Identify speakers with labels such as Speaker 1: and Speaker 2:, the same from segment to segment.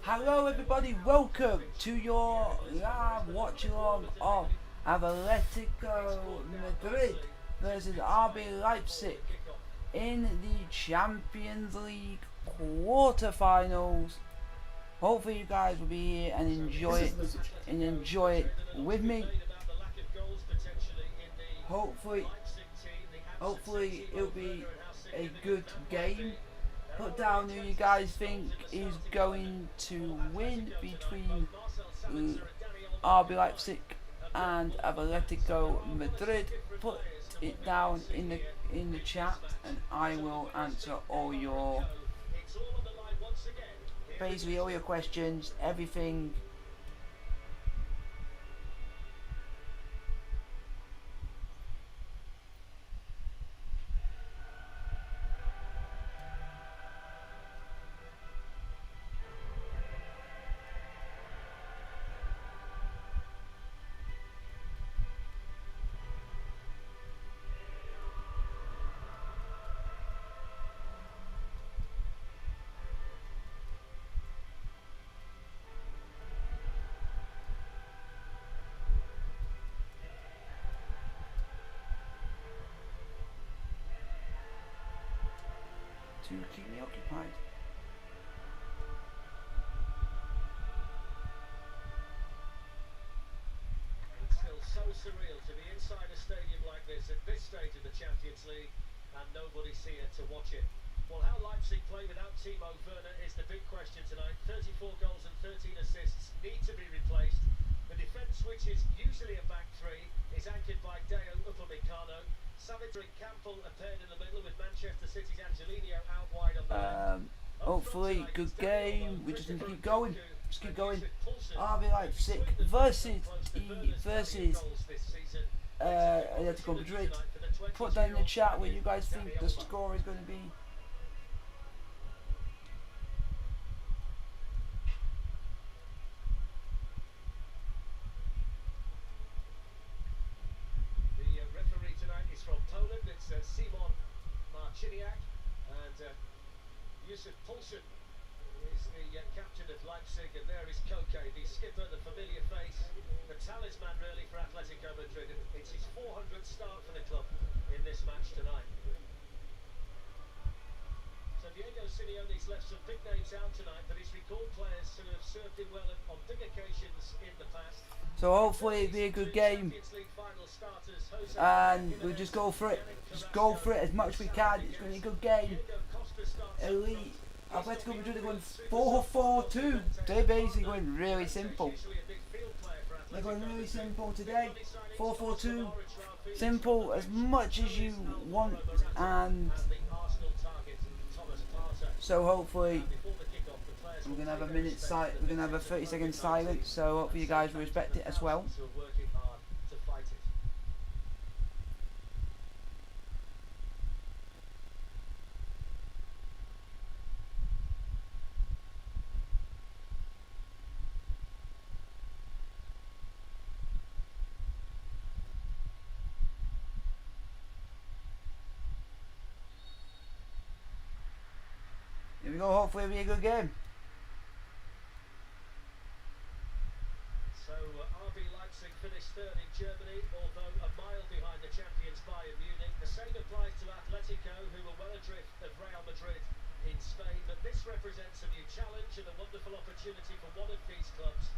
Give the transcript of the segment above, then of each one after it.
Speaker 1: Hello everybody, welcome to your live watch along of Atletico Madrid versus RB Leipzig in the Champions League quarterfinals. Hopefully you guys will be here and enjoy it with me. Hopefully it'll be a good game. Put down who you guys think is going to win between RB Leipzig and Atletico Madrid. Put it down in the chat, and I will answer all your questions, everything. To keep me occupied.
Speaker 2: It's still so surreal to be inside a stadium like this at this stage of the Champions League and nobody's here to watch it. Well, how Leipzig play without Timo Werner is the big question tonight. 34 goals and 13 assists need to be replaced. The defence, which is usually a back three, is anchored by Deo Upamecano. Savage and Campbell appeared in the middle with Manchester City's Angelino out wide on the left.
Speaker 1: Hopefully, good game. We just need to keep going. Just keep going. RB Leipzig versus Atletico Madrid. Put down in the chat what you guys think the score is going to be.
Speaker 2: Simon Marciniak and Yusuf Poulsen is the captain of Leipzig, and there is Koke, the skipper, the familiar face, the talisman really for Atletico Madrid. It's his 400th start for the club in this match tonight. So Diego Simeone's left some big names out tonight, but he's recalled players who have served him well on big occasions in the past.
Speaker 1: So hopefully it'll be a good game, and we'll just go for it. Just go for it as much as we can. It's going to be a good game. Elite Atletico Madrid are going 4-4-2. They're basically going really simple. They're going really simple today. 4-4-2. Simple as much as you want, and so hopefully we're gonna have a minute we're gonna have a 30-second silence, so hopefully you guys will respect it as well. Here we go, hopefully it'll be a good game.
Speaker 2: So RB Leipzig finished third in Germany, although a mile behind the champions Bayern Munich. The same applies to Atletico, who were well adrift of Real Madrid in Spain. But this represents a new challenge and a wonderful opportunity for one of these clubs.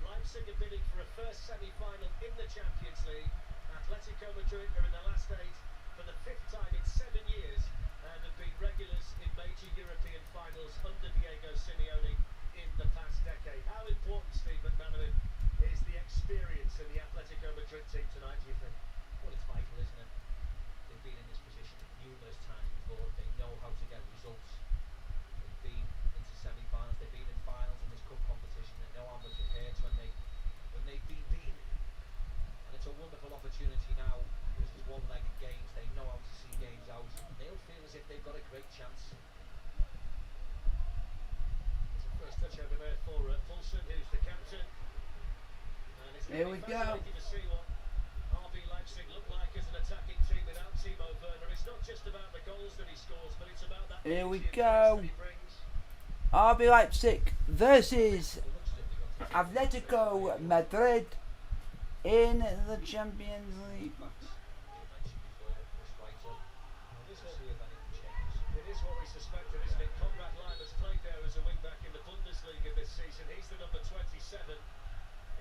Speaker 2: Leipzig are bidding for a first semi-final in the Champions League. Atletico Madrid are in the last eight for the 5th time in 7 years and have been regulars in major European finals under Diego Simeone in the past decade. How important, Steve McManaman, is the experience in the Atletico Madrid team tonight, do you think?
Speaker 3: Well, it's vital, isn't it? They've been in this position numerous times before. They know how to get results. They've been into semi-finals, they've been in finals in this cup competition. They know how much it hurts when they've been beaten. And it's a wonderful opportunity now, because there's one-legged games. They know how to see games out. They'll feel as if they've got a great chance.
Speaker 2: It's a first touch over there for Poulsen, who's the captain. And it's
Speaker 1: Here we go.
Speaker 2: To see what RB Leipzig look like as an attacking team without Timo Werner. It's not just about the goals that he scores, but it's about that.
Speaker 1: Here we go.
Speaker 2: That he brings.
Speaker 1: RB Leipzig versus
Speaker 3: It looks as if they've got to
Speaker 1: Atletico Madrid in the Champions League.
Speaker 3: backs. You mentioned before, this right up.
Speaker 2: It is
Speaker 3: We'll
Speaker 2: what,
Speaker 3: see if anything changes.
Speaker 2: it is what we suspected, isn't it? Konrad Leimer's played there as a wing-back in the Bundesliga this season. He's the number 27.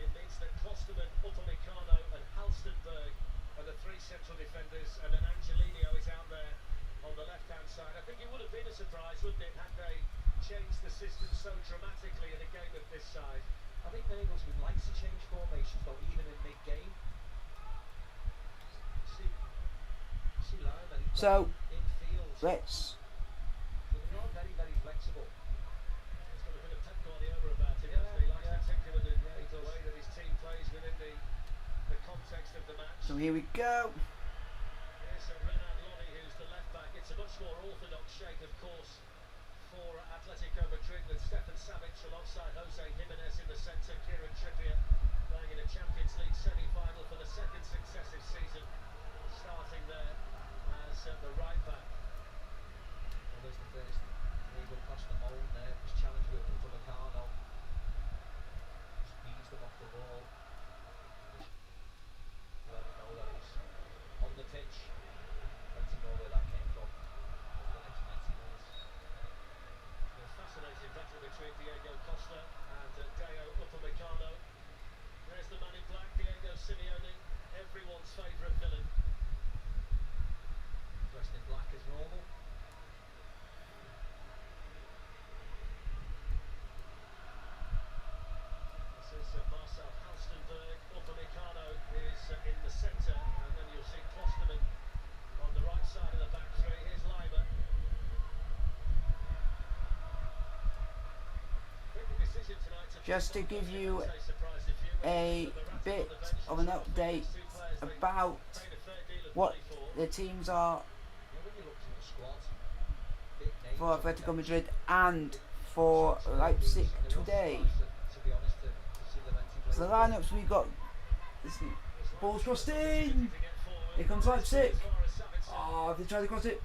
Speaker 2: It means that Klosterman, Upamecano and Halstenberg are the three central defenders, and then Angelino is out there on the left-hand side. I think it would have been a surprise, wouldn't it, had they changed the system so dramatically in a game of this size.
Speaker 3: I think Nagelsmann likes to change formations though, even in mid-game. See Leimer, he's
Speaker 1: So,
Speaker 3: infield.
Speaker 1: let's
Speaker 3: They are very, very flexible.
Speaker 2: He's got a bit of Pep Guardiola about him,
Speaker 3: Yeah,
Speaker 2: hasn't he? He likes
Speaker 3: yeah.
Speaker 2: to tinker with the
Speaker 3: he does.
Speaker 2: way that his team plays within the context of the match.
Speaker 1: so here we go.
Speaker 2: Here's Renan Lodi, who's the left back. It's a much more orthodox shape, of course, for Atletico Madrid, with Stefan Savic alongside Jose Jimenez in the centre. Kieran Trippier playing in a Champions League semi-final for the second successive season, starting there as the right back.
Speaker 3: Well, there's the first Nagel past the mould there. His challenge with Upamecano. Just beats them off the ball. Let him know that he's on the pitch. Let him know where that came from over the next 90 minutes.
Speaker 2: A fascinating battle between Diego Costa and Deo Upamecano. There's the man in black, Diego Simeone, everyone's favourite villain.
Speaker 3: Dressed in black as normal.
Speaker 2: This is Marcel Halstenberg. Upamecano is in the centre, and then you'll see Klosterman on the right side of the back three. Here's Leimer. Big decision tonight to
Speaker 1: Just to give you
Speaker 2: say surprised if you
Speaker 1: a bit of an update about what the teams are
Speaker 3: Yeah, when you look at the squad, big names
Speaker 1: for
Speaker 3: up there.
Speaker 1: Atletico Madrid and for Leipzig
Speaker 3: And they're all
Speaker 1: today.
Speaker 3: surprised to be honest, to see the Venti play.
Speaker 1: So the lineups we got. This ball's crossed in. Here comes Leipzig. Oh, they tried to cross it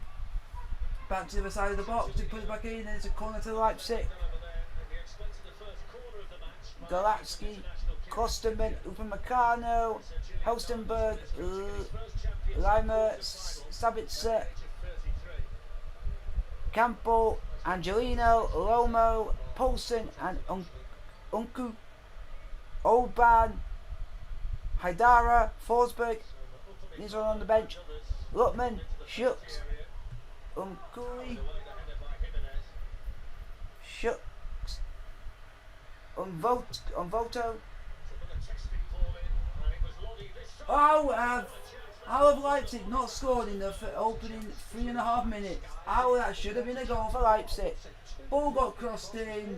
Speaker 1: back to the other side of the box to put it back in, and it's a corner to Leipzig. Galatsky, Klosterman, Upamecano, Halstenberg, Leimer, Sabitzer, Campo, Angelino, Lomo, Poulsen and Unku, Oban, Haidara, Forsberg. These are on the bench. Lutman, Schucks, Unkuli, Schucks, Unvoto. Oh, how have Leipzig not scored in the opening 3.5 minutes? How that should have been a goal for Leipzig. Ball got crossed in,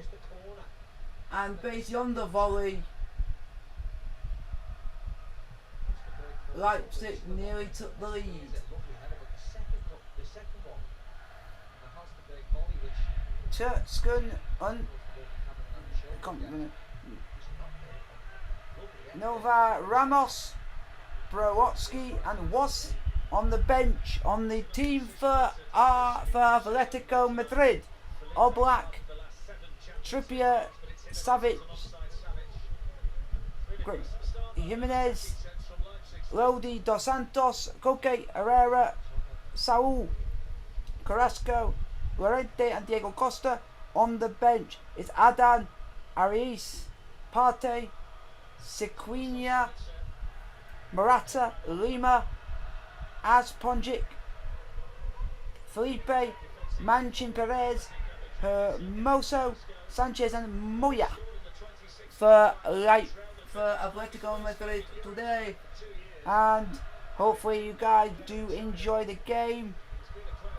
Speaker 1: and based on the volley, Leipzig nearly took the lead. Turkskin, Nova, Ramos, Browatsky and Was on the bench on the team for Atletico Madrid. Oblak, Trippier, Savic, Jimenez, Lodi, Dos Santos, Koke, Herrera, Saul, Carrasco, Llorente and Diego Costa. On the bench is Adan, Arias, Partey, Sequinha, Morata, Lima, Asponjic, Felipe, Manchin Perez, Hermoso, Sanchez and Moya for Atletico Madrid today. And hopefully you guys do enjoy the game,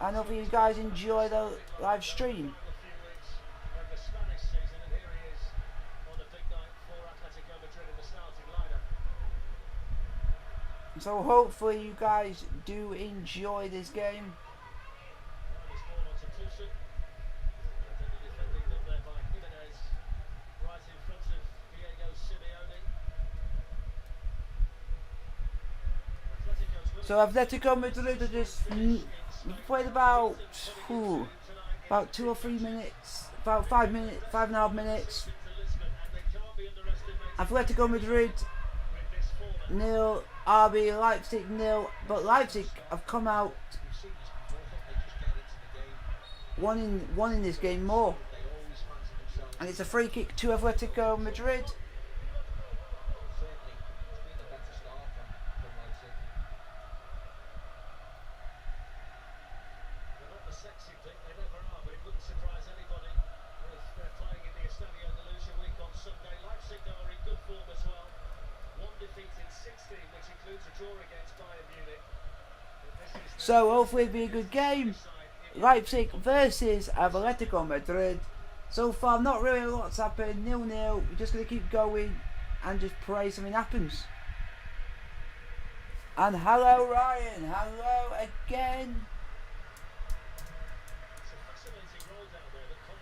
Speaker 1: and hopefully you guys enjoy the live stream. So hopefully you guys do enjoy this game. So Atletico Madrid are just played about 2 or 3 minutes, about 5.5 minutes. Atletico Madrid 0, RB Leipzig 0, but Leipzig have come out wanting this game more, and it's a free kick to Atletico Madrid. So hopefully it'll be a good game. Leipzig versus Atletico Madrid. So far not really a lot's happened. 0-0. We're just going to keep going and just pray something happens. And hello Ryan. Hello again.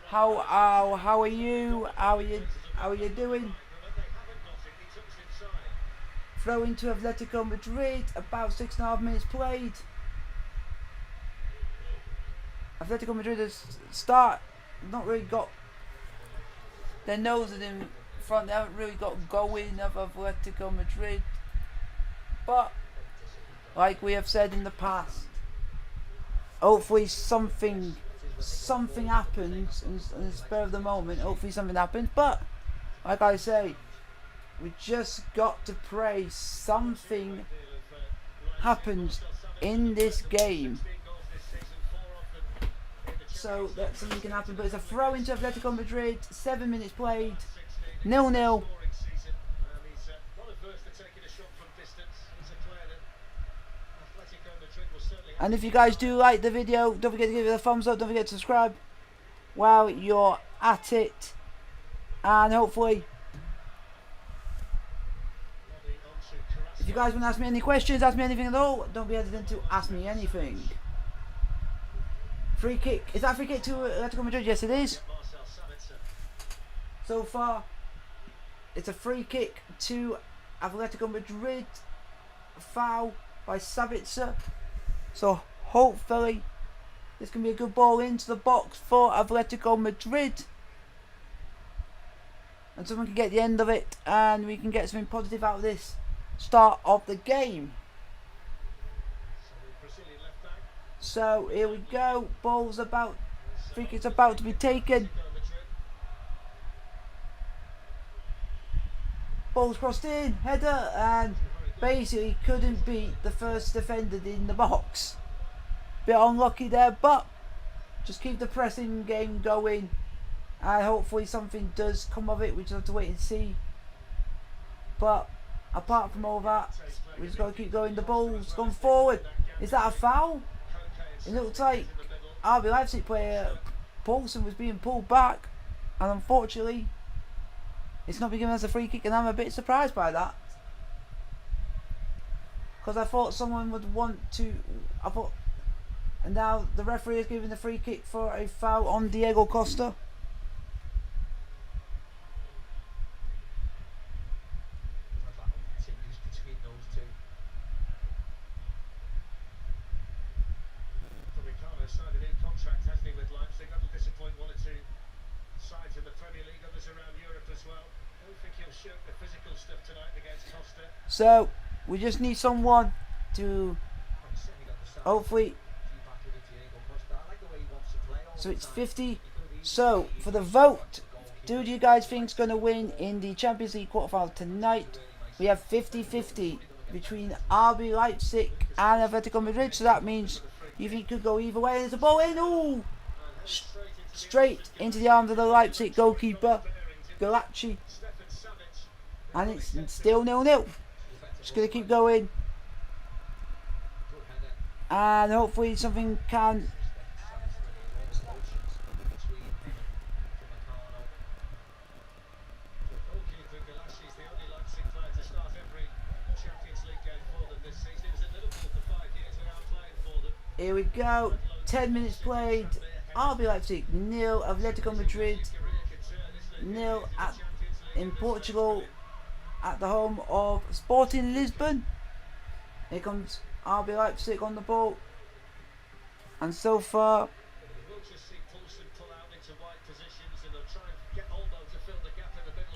Speaker 1: How are you? How are you doing? Throw into Atletico Madrid. About 6.5 minutes played. Atletico Madrid has not really got their noses in front. They haven't really got going of Atletico Madrid. But like we have said in the past, hopefully something happens in the spur of the moment. Hopefully something happens. But like I say, we just got to pray something happens in this game, so that something can happen. But it's a throw into Atletico Madrid. 7 minutes played. 0-0. And if you guys do like the video, don't forget to give it a thumbs up. Don't forget to subscribe while you're at it. And hopefully, if you guys want to ask me any questions, ask me anything at all, don't be hesitant to ask me anything. Free kick. Is that a free kick to Atletico Madrid? Yes, it is. So far, it's a free kick to Atletico Madrid. Foul by Savitzer. So hopefully, this can be a good ball into the box for Atletico Madrid. And someone can get the end of it, and we can get something positive out of this start of the game. So here we go. Ball's about, free kick's about to be taken. Ball's crossed in, header, and basically couldn't beat the first defender in the box. Bit unlucky there, but just keep the pressing game going, and hopefully something does come of it. We just have to wait and see. But apart from all that, we just got to keep going. The ball's gone forward. Is that a foul? It looked like RB Leipzig player Paulson was being pulled back, and unfortunately it's not been given as a free kick, and I'm a bit surprised by that, because I thought someone would want to. And now the referee is giving the free kick for a foul on Diego Costa. So we just need someone to hopefully. So it's 50. So for the vote, who do you guys think is going to win in the Champions League quarterfinal tonight? We have 50-50 between RB Leipzig and Atletico Madrid. So that means you think it could go either way. There's a ball in. Ooh! Straight into the arms of the Leipzig goalkeeper, Galacci. And it's still 0-0. Just going to keep going. And hopefully something can. Here we go. 10 minutes played. RB Leipzig 0, Atletico Madrid 0 in Portugal at the home of Sporting Lisbon. Here comes RB Leipzig on the ball, and so far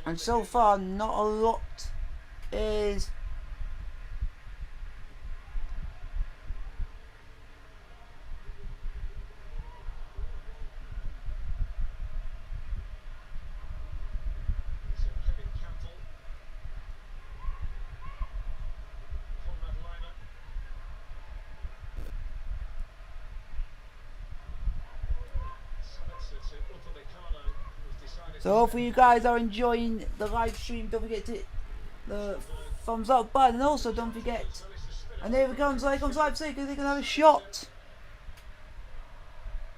Speaker 1: And so far, not a lot is... So hopefully you guys are enjoying the live stream. Don't forget to hit the thumbs up button, and also don't forget. And here it comes, here comes Leipzig. They're going to have a shot.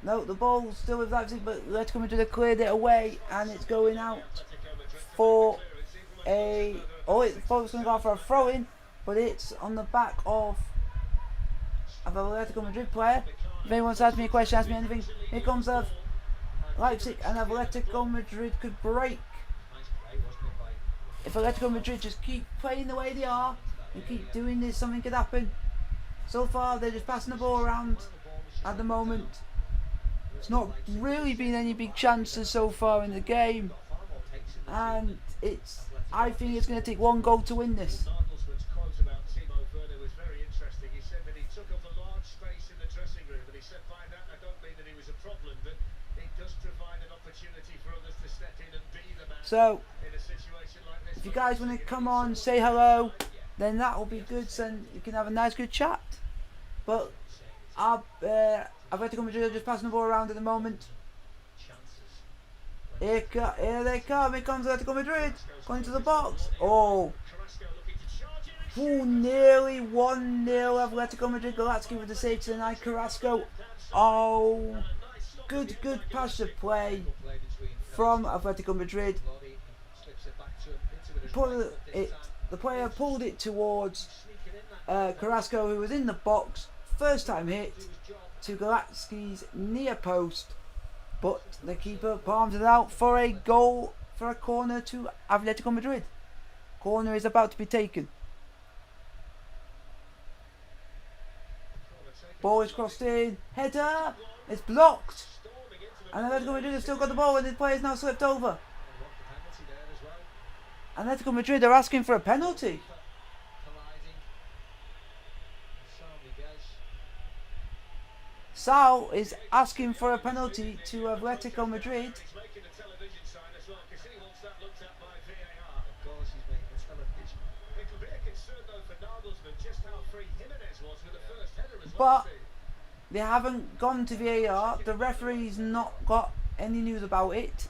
Speaker 1: No, the ball's still with Leipzig, but Atletico Madrid have cleared it away, and it's going out for a... Oh, it's going to go for a throw-in, but it's on the back of an Atletico Madrid player. If anyone wants to ask me a question, ask me anything. Here comes Leipzig, and Atletico Madrid could break. If Atletico Madrid just keep playing the way they are and keep doing this, something could happen. So far, they're just passing the ball around at the moment. It's not really been any big chances so far in the game, and I think it's going to take one goal to win this. So, if you guys want to come on, say hello, then that will be good, so you can have a nice good chat. But Atletico Madrid are just passing the ball around at the moment. Here they come, here comes Atletico Madrid, going to the box. Oh, nearly 1-0 Atletico Madrid. Galacki with the save to deny Carrasco. Oh, good passive play from Atletico Madrid. The player pulled it towards Carrasco, who was in the box. First time hit to Galacki's near post, but the keeper palms it out for a goal, for a corner to Atletico Madrid. Corner is about to be taken. Ball is crossed in, header, it's blocked, and Atletico Madrid have still got the ball, and the player's now slipped over. Atletico Madrid are asking for a penalty. Sal is asking for a penalty to Atletico Madrid. But they haven't gone to VAR. The referee's not got any news about it.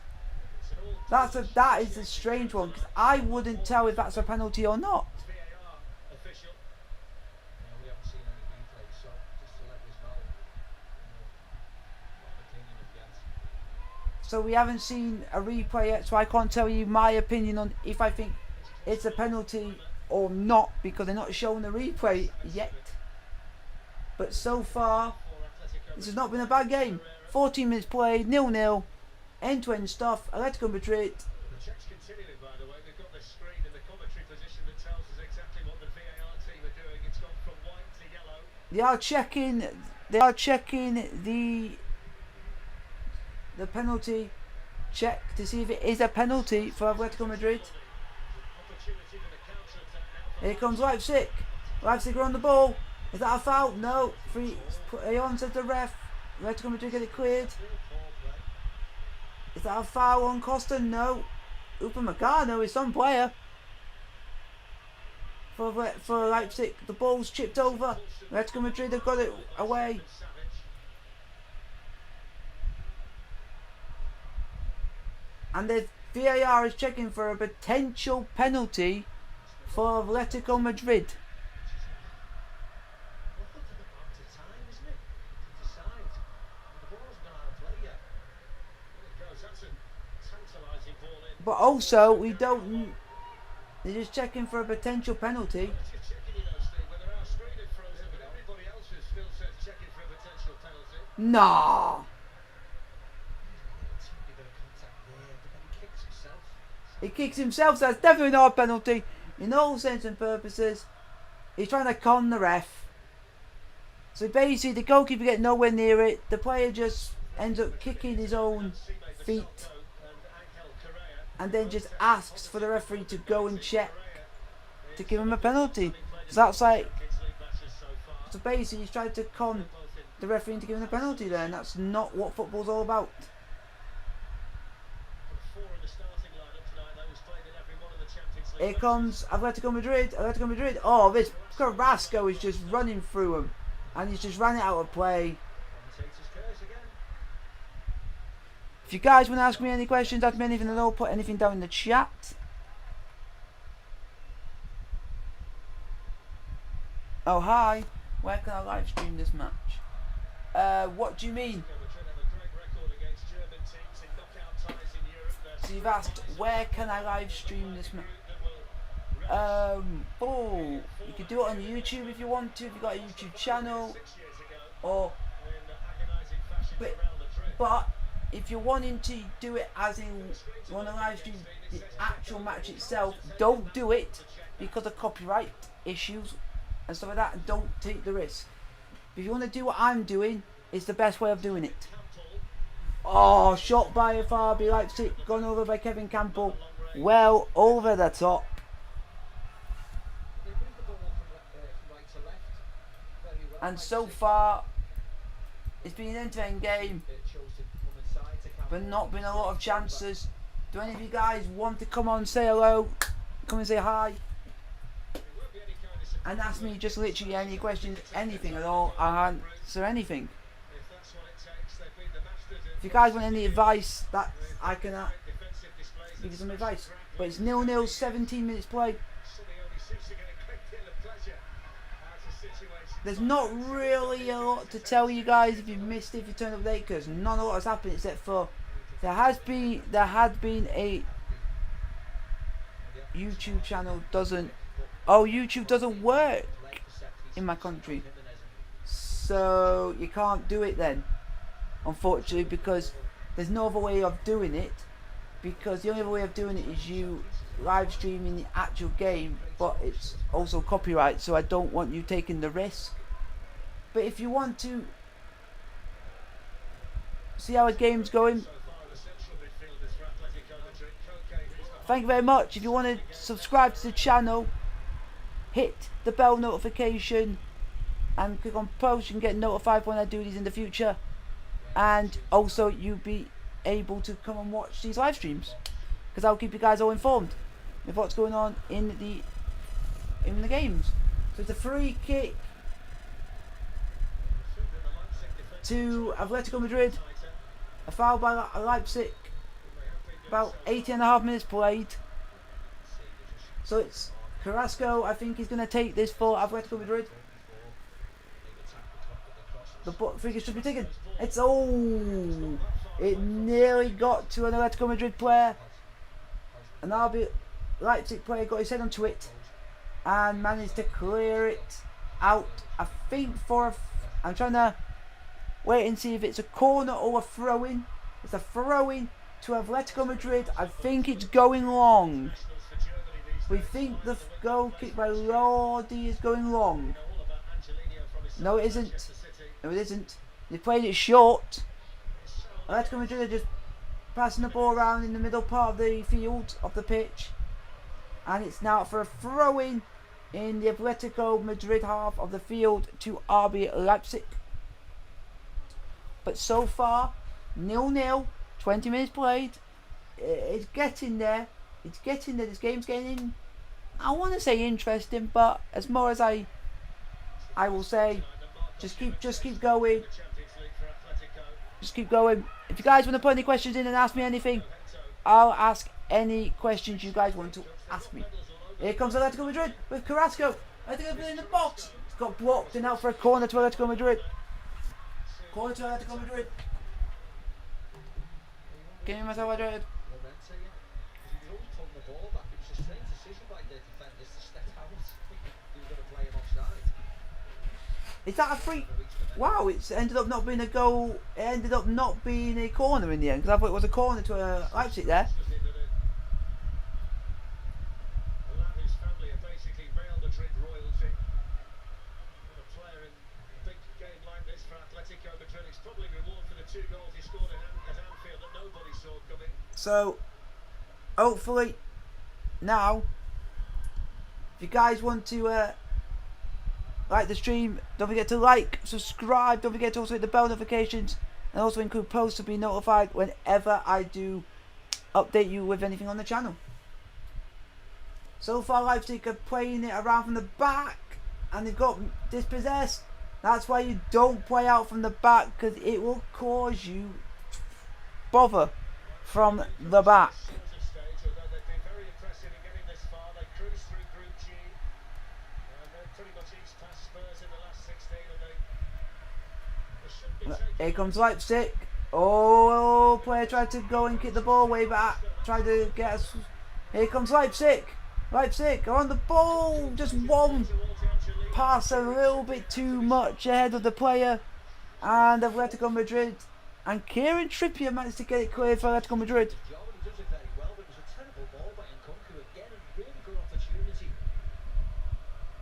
Speaker 1: That is a strange one, because I wouldn't tell if that's a penalty or not. So we haven't seen a replay yet, so I can't tell you my opinion on if I think it's a penalty or not, because they're not showing the replay yet. But so far, this has not been a bad game. 14 minutes played, 0-0, end-to-end stuff. Atletico Madrid.
Speaker 2: The check's continuing, by the way. They've got the screen in the commentary position that tells us exactly what the VAR team are doing. It's gone from white to yellow.
Speaker 1: They are checking the penalty check to see if it is a penalty for Atletico Madrid. Here comes Leipzig. Leipzig are on the ball. Is that a foul? No. Free. On says the ref. Atletico Madrid get it cleared. Is that a foul on Costa? No. Upamecano is some player for Leipzig. The ball's chipped over. Atletico Madrid have got it away. And the VAR is checking for a potential penalty for Atletico Madrid. But also, we don't... They're just checking for a potential penalty. Nah. He kicks himself, so that's definitely not a penalty. In all sense and purposes, he's trying to con the ref. So basically, the goalkeeper gets nowhere near it. The player just ends up kicking his own feet. and then just asks for the referee to go and check to give him a penalty. So that's like, so basically he's tried to con the referee into giving a penalty there, and that's not what football's all about. Here comes Atletico Madrid. Atletico Madrid. Oh, this Carrasco is just running through him, and he's just ran it out of play. If you guys want to ask me any questions, ask me anything at all, put anything down in the chat. Oh, hi. Where can I live stream this match? What do you mean? So you've asked, where can I live stream this match? Oh, you could do it on YouTube if you want to, if you've got a YouTube channel. Or, but if you're wanting to do it as in you want to live stream the actual match itself, don't do it because of copyright issues and stuff like that, and don't take the risk. If you want to do what I'm doing, it's the best way of doing it. Oh, shot by a RB Leipzig, gone over by Kevin Campbell, well over the top. And so far, it's been an entertaining game, but not been a lot of chances. Do any of you guys want to come on, say hello, come and say hi, and ask me just literally any questions, anything at all? I'll answer anything. If you guys want any advice, that I can give you some advice. But it's 0-0, 17 minutes played. There's not really a lot to tell you guys if you've missed it, if you turned up late, because none of what has happened except for there had been a YouTube channel YouTube doesn't work in my country, so you can't do it then, unfortunately, because there's no other way of doing it, because the only other way of doing it is you live streaming the actual game, but it's also copyright, so I don't want you taking the risk. But if you want to see how a game's going, thank you very much. If you want to subscribe to the channel, hit the bell notification and click on post. You can get notified when I do these in the future, and also you'll be able to come and watch these live streams, because I'll keep you guys all informed with what's going on in the games. So it's a free kick to Atletico Madrid, a foul by Leipzig, about 18.5 minutes played. So it's Carrasco, I think he's going to take this for Atletico Madrid. The free kick should be taken. It nearly got to an Atletico Madrid player. An RB Leipzig player got his head onto it and managed to clear it out. I think I'm trying to wait and see if it's a corner or a throw-in. It's a throw-in to Atletico Madrid. I think it's going long. We think the goal kick by Lodi is going long. No, it isn't. No, it isn't. They played it short. Atletico Madrid are just passing the ball around in the middle part of the field, of the pitch. And it's now for a throw-in in the Atletico Madrid half of the field to RB Leipzig. But so far, 0-0, 20 minutes played. It's getting there. It's getting there. This game's getting, I want to say interesting, but as more as I will say, just keep going. Just keep going. If you guys want to put any questions in and ask me anything, I'll ask any questions you guys want to ask me. Here comes Atletico Madrid with Carrasco. Atletico Madrid in the box. It's got blocked and out for a corner to Atletico Madrid. Corner to Atletico Madrid. Game myself hydrated. Is that a free? Wow, it's ended up not being a goal. It ended up not being a corner in the end, because I thought it was a corner to Leipzig there. So hopefully now, if you guys want to like the stream, don't forget to like, subscribe, don't forget to also hit the bell notifications, and also include posts to be notified whenever I do update you with anything on the channel. So far Leipzig are playing it around from the back and they've got dispossessed. That's why you don't play out from the back, because it will cause you bother from the back. Here comes Leipzig. Oh, player tried to go and kick the ball way back. Tried to get us. Here comes Leipzig. Leipzig are on the ball. Just one pass a little bit too much ahead of the player. And Atletico Madrid. And Kieran Trippier managed to get it clear for Atletico Madrid.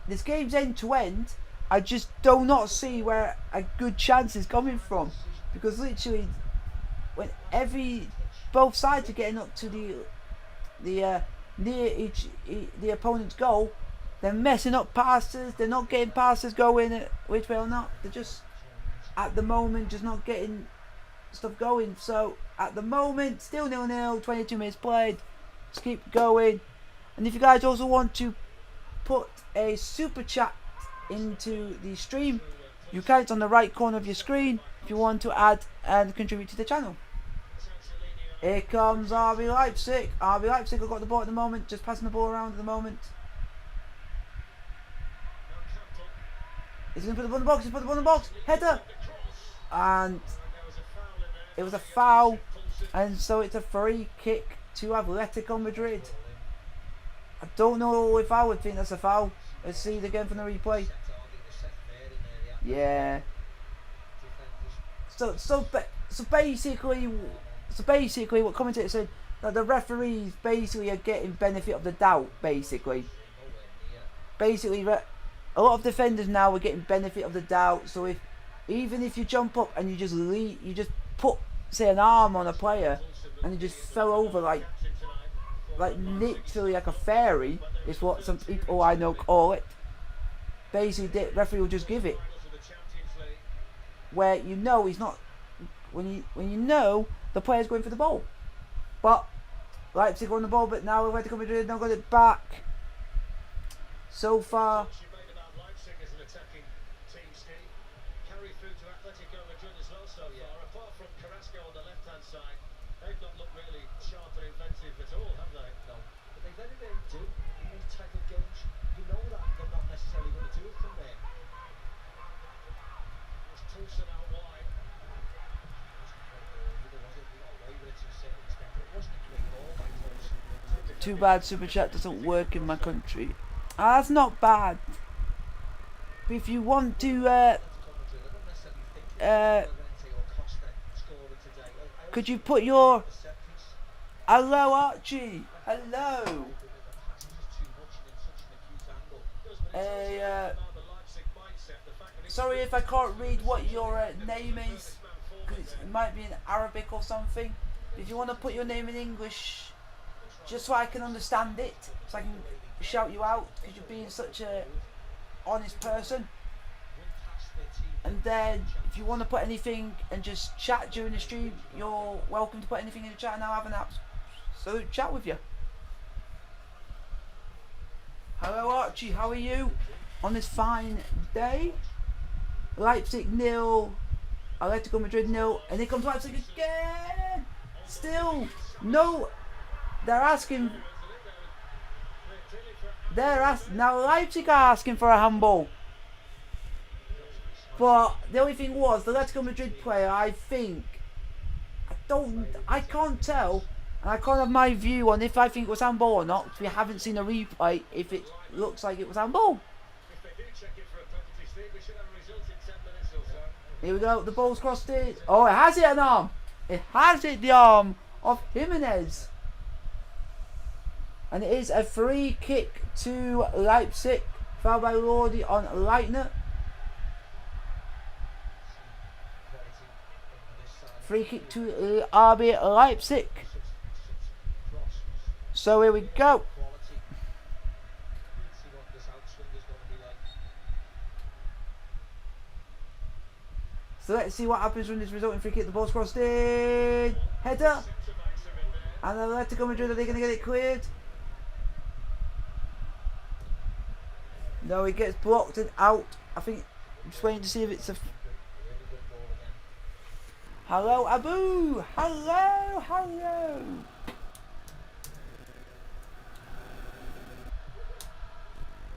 Speaker 1: This game's end to end. I just do not see where a good chance is coming from, because literally, when both sides are getting up to the near the opponent's goal, they're messing up passes. They're not getting passes going which way or not. They're just at the moment just not getting stuff going. So at the moment, still 0-0. 22 minutes played. Let's keep going. And if you guys also want to put a super chat into the stream, you can. It's on the right corner of your screen if you want to add and contribute to the channel. Here comes RB Leipzig. RB Leipzig have got the ball at the moment, just passing the ball around at the moment. He's going to put the ball in the box. He's put the ball in the box. Header, and it was a foul, and so it's a free kick to Atletico Madrid. I don't know if I would think that's a foul. Let's see it again from the replay. Yeah. So basically, what commentator said, that the referees basically are getting benefit of the doubt. Basically, a lot of defenders now are getting benefit of the doubt. So even if you jump up and you just put, say, an arm on a player and he just fell over like literally like a fairy, is what some people I know call it. Basically, the referee will just give it, where you know he's not, when you know the player's going for the ball. But Leipzig on the ball, but now Atletico Madrid now got it back. So far, too bad super chat doesn't work in my country. That's not bad. But if you want to could you put your hello Archie, hello, sorry if I can't read what your name is, because it might be in Arabic or something. If you want to put your name in English, just so I can understand it, so I can shout you out, because you're being such a honest person. And then if you want to put anything and just chat during the stream, you're welcome to put anything in the chat, and I'll have an absolute chat with you. Hello Archie, how are you on this fine day? Leipzig 0, Atletico Madrid 0, and here comes Leipzig again. Still no. Now Leipzig are asking for a handball. But the only thing was, the Atletico Madrid player, I can't tell, and I can't have my view on if I think it was handball or not, because we haven't seen a replay if it looks like it was handball. Here we go, the ball's crossed it. Oh, it has hit an arm. It has hit the arm of Jimenez. And it is a free kick to Leipzig. Foul by Lordi on Leitner. Free kick to RB Leipzig. So here we go.
Speaker 3: Quality. Let's see what this outswing is going to be like.
Speaker 1: So let's see what happens when this resulting free kick. The ball's crossed in. Header. And Atletico Madrid, are they going to get it cleared? No, he gets blocked and out. I think I'm just waiting to see if it's a...
Speaker 3: Really good ball again.
Speaker 1: Hello, Abu. Hello, hello.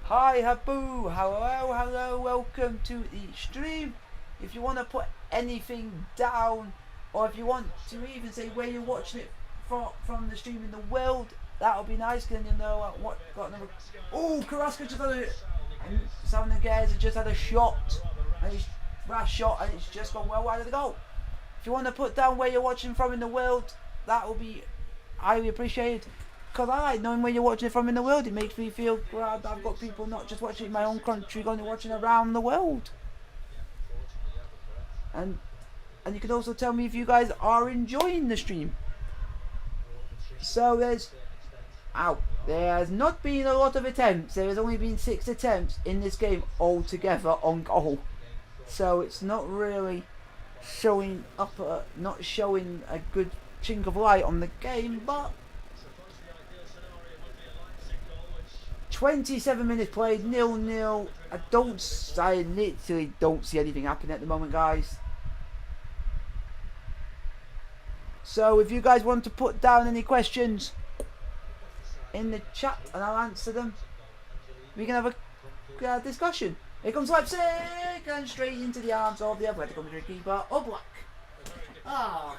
Speaker 1: Hi, Abu. Hello, hello. Welcome to the stream. If you want to put anything down, or if you want to even say where you're watching it from the stream in the world, that'll be nice. Then you'll know what got another. Oh, Carrasco just had a. Some of the guys have just had a shot, and it's last shot, and it's just gone well wide of the goal. If you want to put down where you're watching from in the world, that will be highly appreciated. Because I like knowing where you're watching it from in the world. It makes me feel glad I've got people not just watching in my own country, going and watching around the world. And you can also tell me if you guys are enjoying the stream. So there's not been a lot of attempts. There has only been 6 attempts in this game altogether on goal. So it's not really showing not showing a good chink of light on the game, but 27 minutes played, 0-0. I literally don't see anything happening at the moment, guys. So if you guys want to put down any questions in the chat and I'll answer them, we can have a discussion. Here comes Leipzig and straight into the arms of the Atletico Madrid keeper, Oblak. Ah.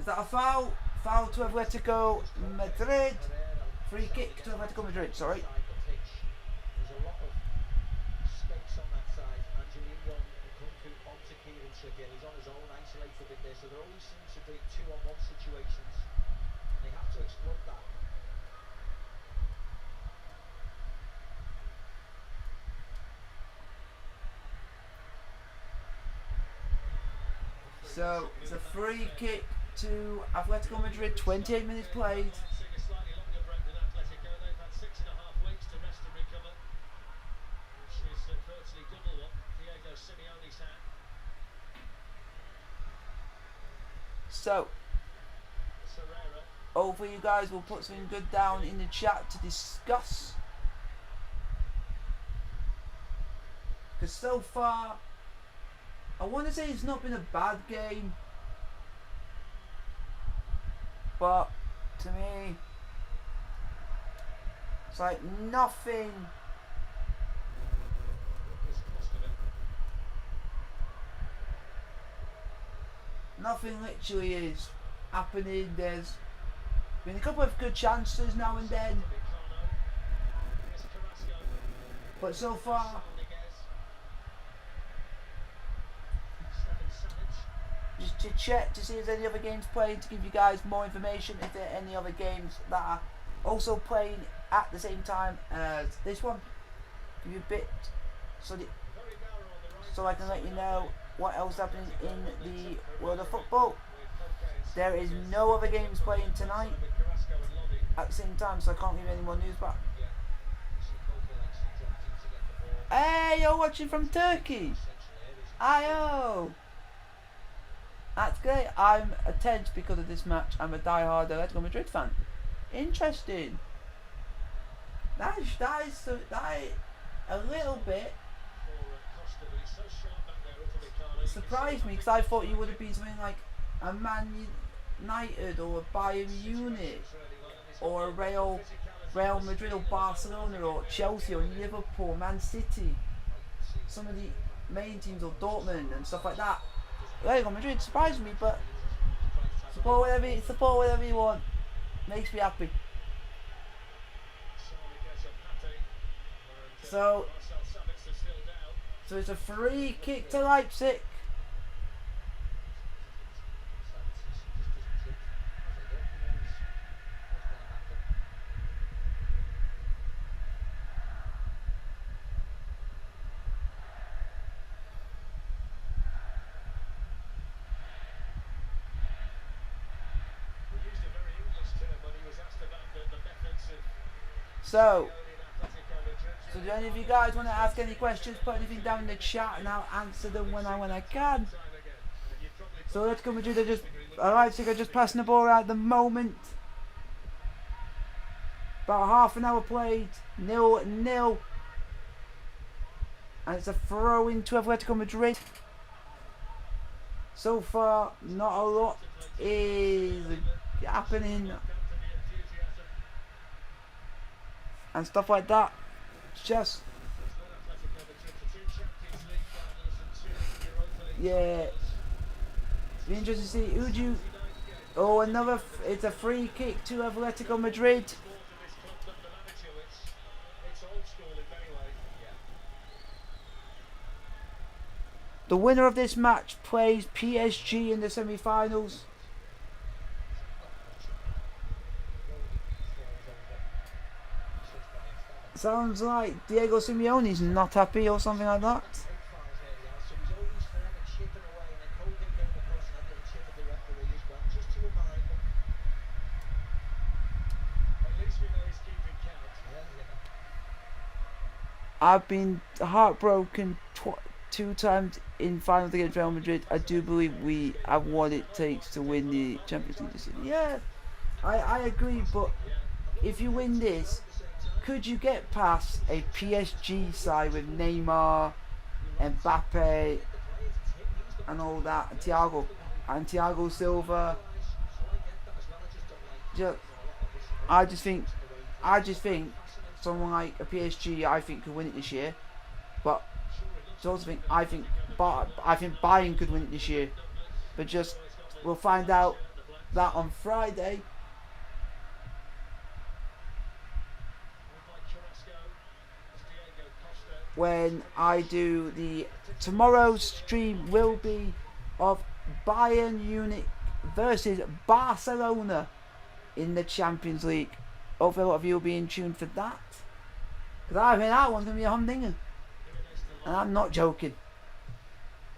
Speaker 1: Is that a foul? Foul to Atletico Madrid. Free kick to Atletico Madrid, sorry.
Speaker 3: There's a lot of space on that side. Angelino can come through onto Kieran Trippier. He's on his own, isolated a bit there. So there always seems to be 2-on-1 situations. And they have to exploit that.
Speaker 1: So it's a free kick to Atletico Madrid, 28 minutes played. So hopefully you guys will put something good down in the chat to discuss. Because so far, I want to say it's not been a bad game, but to me, it's like nothing. Nothing literally is happening. There's been a couple of good chances now and then, but so far, just to check to see if there's any other games playing, to give you guys more information if there are any other games that are also playing at the same time as this one. Give you a bit so I can let you know what else is happening in the world of football. There is no other games playing tonight at the same time, so I can't give you any more news back. Hey, you're watching from Turkey. Ayo. That's great. I'm tense because of this match. I'm a die-hard Atletico Madrid fan. Interesting. That is a little bit surprised me, because I thought you would have been something like a Man United or a Bayern Munich or a Real Madrid or Barcelona or Chelsea or Liverpool, Man City, some of the main teams, or Dortmund and stuff like that. Atletico Madrid surprised me, but support whatever you want. Makes me happy. So it's a free kick to Leipzig. So do any of you guys want to ask any questions? Put anything down in the chat and I'll answer them when I can. So Atletico Madrid are just, Leipzig are just passing the ball out at the moment. About half an hour played, 0-0. And it's a throw into Atletico Madrid. So far, not a lot is happening. And stuff like that. Just, yeah. Be interesting to see who do you. Oh, another. It's a free kick to Atletico Madrid. The winner of this match plays PSG in the semi-finals. Sounds like Diego Simeone's not happy or something like that. I've been heartbroken two times in finals against Real Madrid. I do believe we have what it takes to win the Champions League this season. Yeah, I agree, but if you win this, could you get past a PSG side with Neymar, Mbappe, and all that, and Thiago Silva? I just think someone like a PSG, I think, could win it this year. But I think Bayern could win it this year. But we'll find out that on Friday. When I do tomorrow's stream will be of Bayern Munich versus Barcelona in the Champions League. Hopefully a lot of you will be in tune for that. Because I think that one's going to be a humdinger. And I'm not joking.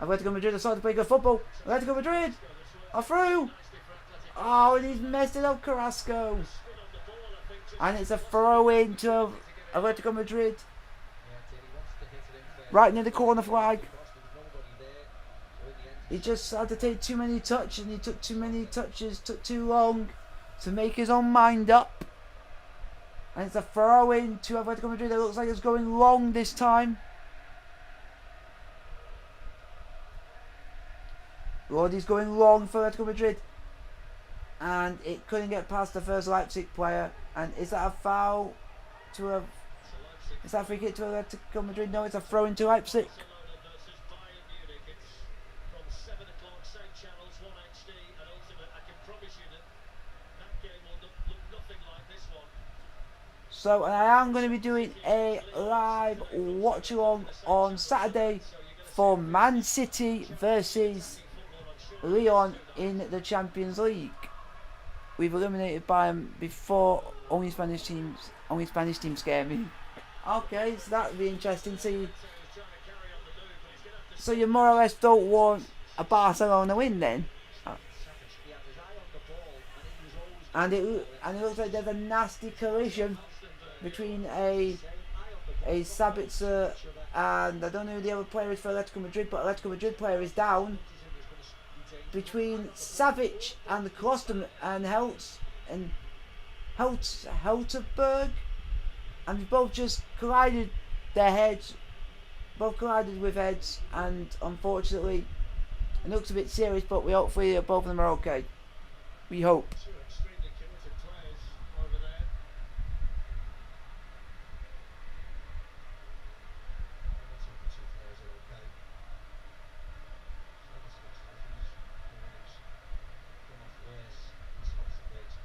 Speaker 1: Atletico Madrid have started to play good football. Atletico Madrid are through. Oh, and he's messed it up, Carrasco. And it's a throw in to Atletico Madrid. Right near the corner flag. He just had to take too many touches, and he took too many touches, took too long to make his own mind up. And it's a throw in to Atletico Madrid. It looks like it's going long this time. Rodri's going long for Atletico Madrid. And it couldn't get past the first Leipzig player. And is that a foul is that a free kick to Atletico Madrid? No, it's a throw into Leipzig. So, and I am going to be doing a live watch along on Saturday for Man City versus Lyon in the Champions League. We've eliminated Bayern before. Only Spanish teams scare me. Okay, so that would be interesting. So you more or less don't want a Barcelona win then? And it looks like there's a nasty collision between a Sabitzer and I don't know who the other player is for Atletico Madrid, but Atletico Madrid player is down. Between Savic and the Kloster and Helterberg, and they both just collided with heads, and unfortunately it looks a bit serious, but hopefully both of them are okay. We hope.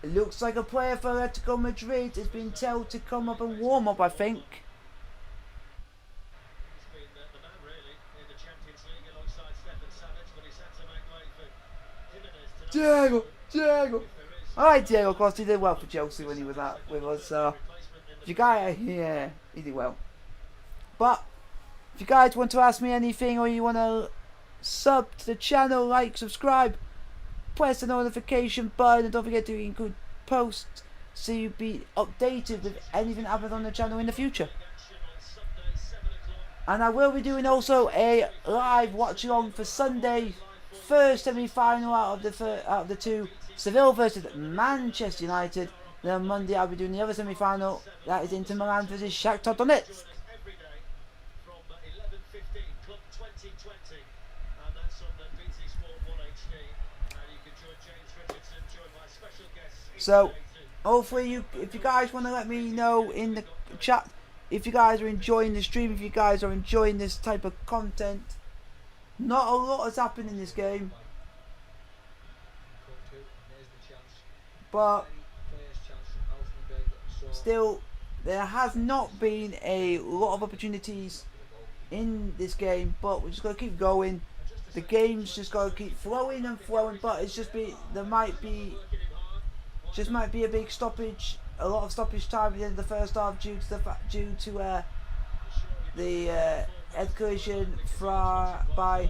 Speaker 1: It looks like a player for Atletico Madrid has been told to come up and warm up, I think. Diego. Alright, Diego Costa, he did well for Chelsea when he was out with us. So, if you guys, yeah, he did well. But, if you guys want to ask me anything or you want to sub to the channel, like, subscribe, press the notification button, and don't forget to include post so you'll be updated with anything that happens on the channel in the future. And I will be doing also a live watch along for Sunday, first semi-final out of the two, Seville versus Manchester United. Then on Monday I'll be doing the other semi-final, that is Inter Milan versus Shakhtar Donetsk. So hopefully if you guys want to let me know in the chat if you guys are enjoying the stream, if you guys are enjoying this type of content. Not a lot has happened in this game, but still there has not been a lot of opportunities in this game, but we're just going to keep going. The game's just got to keep flowing and flowing, but it's just there might be a big stoppage, a lot of stoppage time at the end of the first half due to the head collision by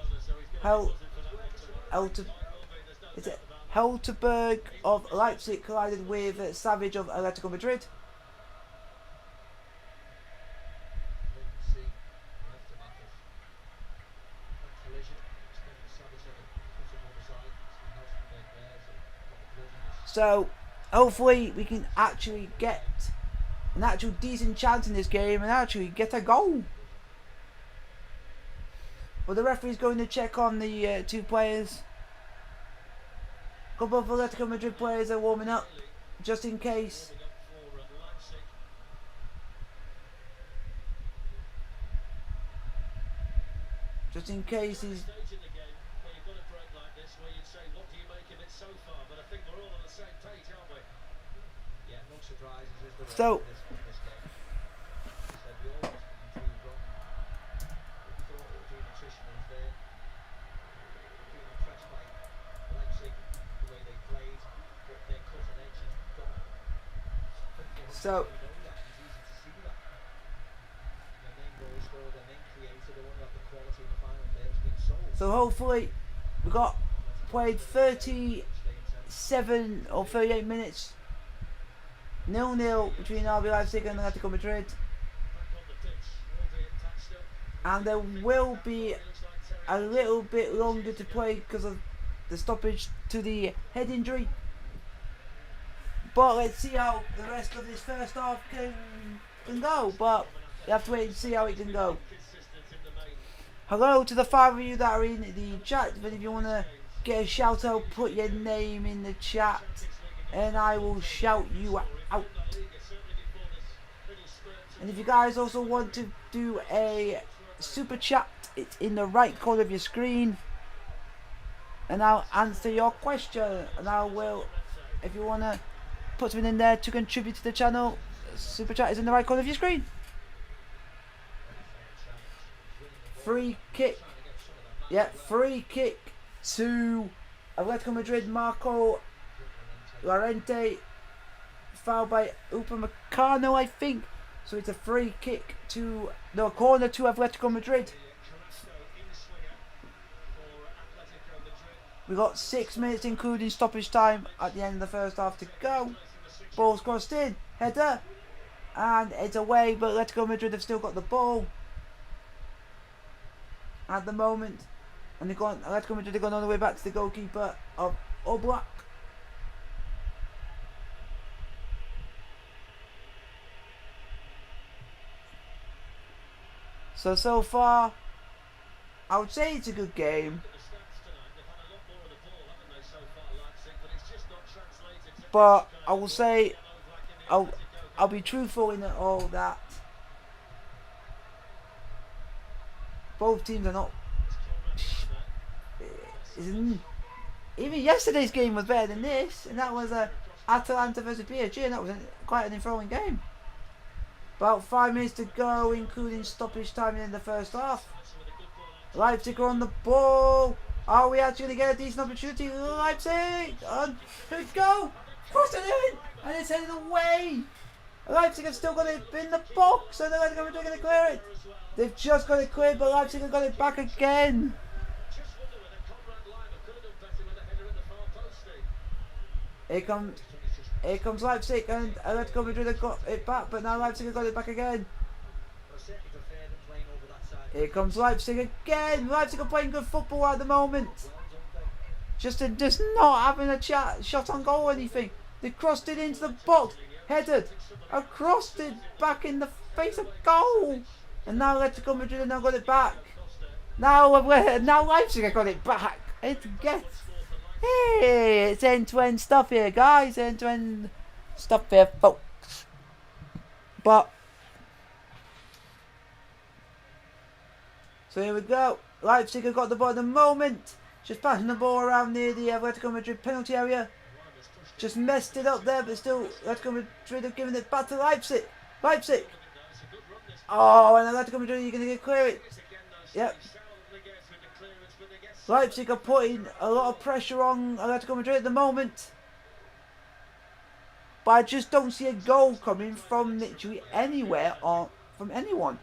Speaker 1: Helterberg of Leipzig collided with Savage of Atletico Madrid. So hopefully we can actually get an actual decent chance in this game and actually get a goal. But the referee's going to check on the two players. A couple of Atletico Madrid players are warming up just in case. Just in case he's... So So hopefully we got played 37 or 38 minutes 0-0 between RB Leipzig and Atletico Madrid, and there will be a little bit longer to play because of the stoppage to the head injury. But let's see how the rest of this first half can go. But you have to wait and see how it can go. Hello to the 5 of you that are in the chat. But if you want to get a shout out, put your name in the chat and I will shout you out. And if you guys also want to do a super chat, it's in the right corner of your screen and I'll answer your question. And I will, if you want to put something in there to contribute to the channel, super chat is in the right corner of your screen. Free kick. Yeah, free kick to Atletico Madrid. Marco Llorente, fouled by Upamecano, I think. So it's a free kick to no corner to Atletico Madrid. We got 6 minutes including stoppage time at the end of the first half to go. Ball's crossed in, header, and it's away. But Atletico Madrid have still got the ball at the moment, and Atletico Madrid are going all the way back to the goalkeeper of Oblak. So far, I would say it's a good game. But I will say, I'll be truthful in all that. Both teams are not. Even yesterday's game was better than this, and that was Atalanta versus PSG, and that was quite an enthralling game. About 5 minutes to go, including stoppage time in the first half. Leipzig are on the ball. Are we actually going to get a decent opportunity? Leipzig! On, here we go! Cross it in! And it's headed away! Leipzig have still got it in the box, and they're going to clear it. They've just got it cleared, but Leipzig have got it back again. Here Here comes Leipzig, and Atletico Madrid have got it back, but now Leipzig have got it back again.
Speaker 3: I certainly prefer them playing over that side.
Speaker 1: Here comes Leipzig again. Leipzig are playing good football at the moment.
Speaker 3: Well done, though.
Speaker 1: Just not having a shot on goal or anything. They crossed it into the box, headed, crossed it back in the face of goal. And now Atletico Madrid have now got it back. Now Leipzig have got it back. Hey, it's end-to-end stuff here, guys. End-to-end stuff here, folks. But so here we go. Leipzig have got the ball at the moment. Just passing the ball around near the Atletico Madrid penalty area. Just messed it up there, but still Atletico Madrid have given it back to Leipzig. Leipzig. Oh, and Atletico Madrid, you're going to clear it. Yep. Leipzig are putting a lot of pressure on Atletico Madrid at the moment. But I just don't see a goal coming from literally anywhere or from anyone.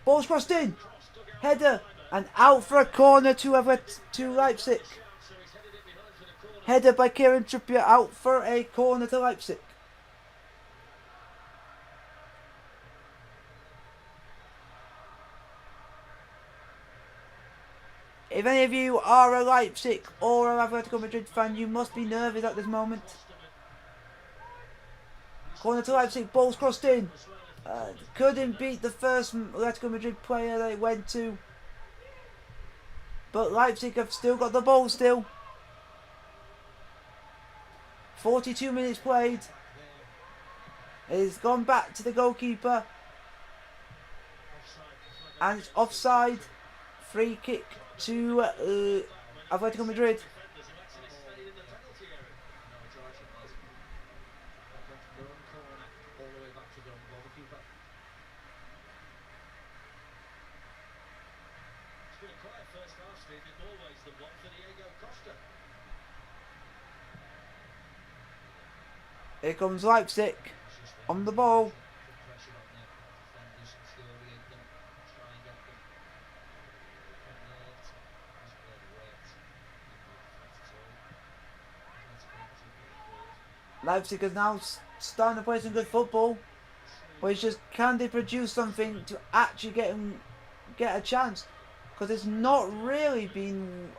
Speaker 1: Ball's crossed in. Header. And out for a corner to Leipzig. Header by Kieran Trippier, out for a corner to Leipzig. If any of you are a Leipzig or an Atletico Madrid fan, you must be nervous at this moment. Corner to Leipzig, ball's crossed in. Couldn't beat the first Atletico Madrid player they went to. But Leipzig have still got the ball still. 42 minutes played. It's gone back to the goalkeeper. And it's offside. Free kick to Atletico Madrid. Here comes Leipzig on the ball. Leipzig is now starting to play some good football, but it's just, can they produce something to actually get a chance? Because it's not really been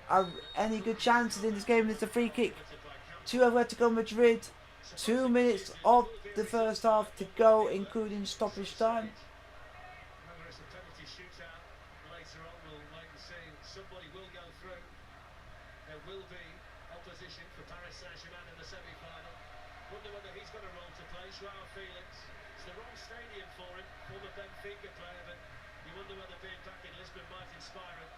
Speaker 1: any good chances in this game. It's a free kick to Atletico Madrid. 2 minutes of the first half to go, including stoppage time.
Speaker 2: Remember, it's a penalty shootout. Later on, we'll wait and see. Somebody will go through. There will be opposition for Paris Saint-Germain in the semi-final. Wonder whether he's got a role to play. Joao Felix. It's the wrong stadium for him. Former Benfica player, but you wonder whether being back in Lisbon might inspire him.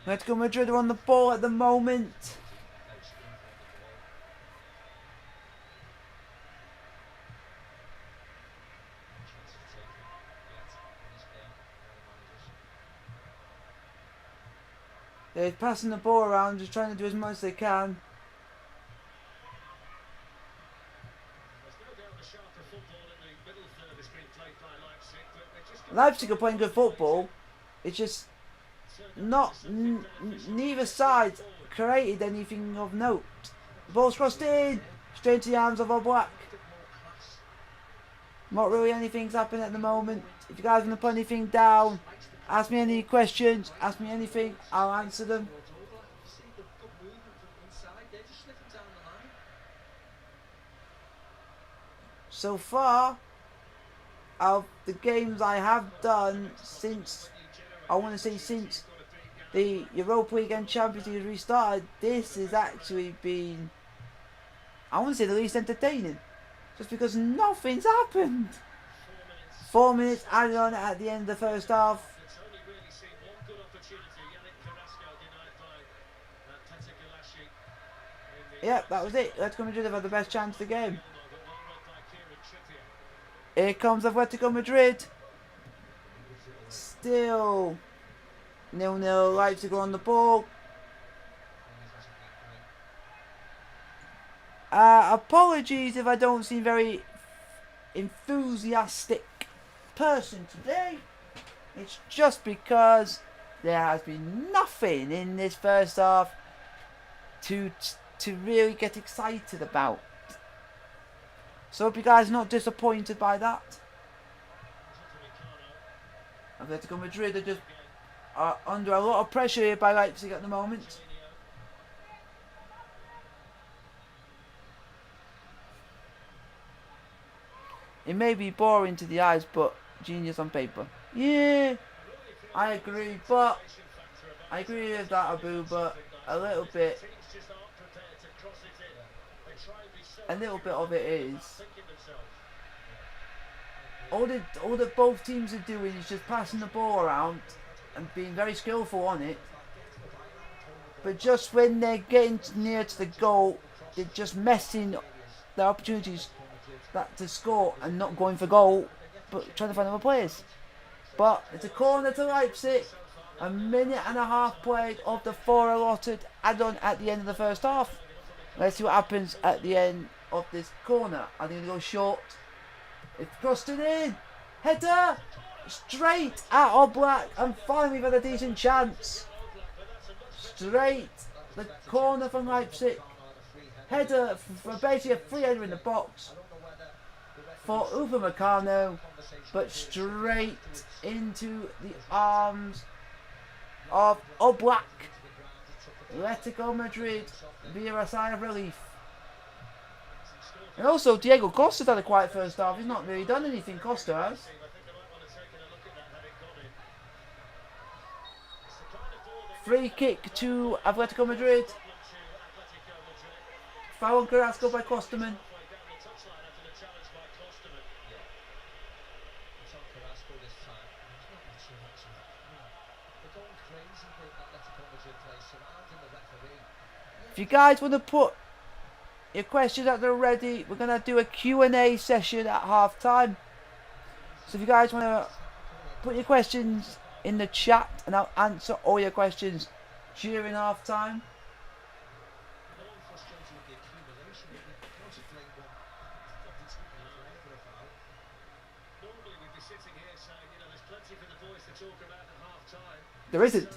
Speaker 1: Atletico Madrid are on the ball at the moment. They're passing the ball around, just trying to do as much as they can. Leipzig are playing good football. It's just not neither side created anything of note. The ball's crossed in, straight into the arms of Oblak. Not really anything's happening at the moment. If you guys want to put anything down, ask me any questions, ask me anything, I'll answer them. So far, of the games I have done since, I want to say since the Europa League and Champions League restarted, this has actually been, I want to say, the least entertaining. Just because nothing's happened. 4 minutes added on at the end of the first half. Yep, that was it. Atletico Madrid have had the best chance of the game. Here comes Atletico Madrid. Still 0-0. Leipzig are on the ball. Apologies if I don't seem very enthusiastic person today, it's just because there has been nothing in this first half to really get excited about. So hope you guys are not disappointed by that. Atletico Madrid are just under a lot of pressure here by Leipzig at the moment. It may be boring to the eyes, but genius on paper. Yeah, I agree, but I agree with that, Abu, but a little bit of it is all that both teams are doing is just passing the ball around and being very skillful on it. But just when they're getting near to the goal, they're just messing their opportunities to score and not going for goal, but trying to find other players. But it's a corner to Leipzig. A minute and a half played of the 4 allotted add-on at the end of the first half. Let's see what happens at the end of this corner. I think it'll go short. It's crossed it in. Header! Straight at Oblak, and finally we've had a decent chance. Straight the corner from Leipzig. Header for basically a free header in the box for Upamecano, but straight into the arms of Oblak. Atletico Madrid via a sigh of relief. And also Diego Costa's had a quiet first half. He's not really done anything, Costa has. Free kick to Atletico Madrid. Foul on Carrasco by Kosterman. If you guys want to put your questions at the ready, we're going to do a Q&A session at half time. So if you guys want to put your questions in the chat, and I'll answer all your questions during half time. There isn't.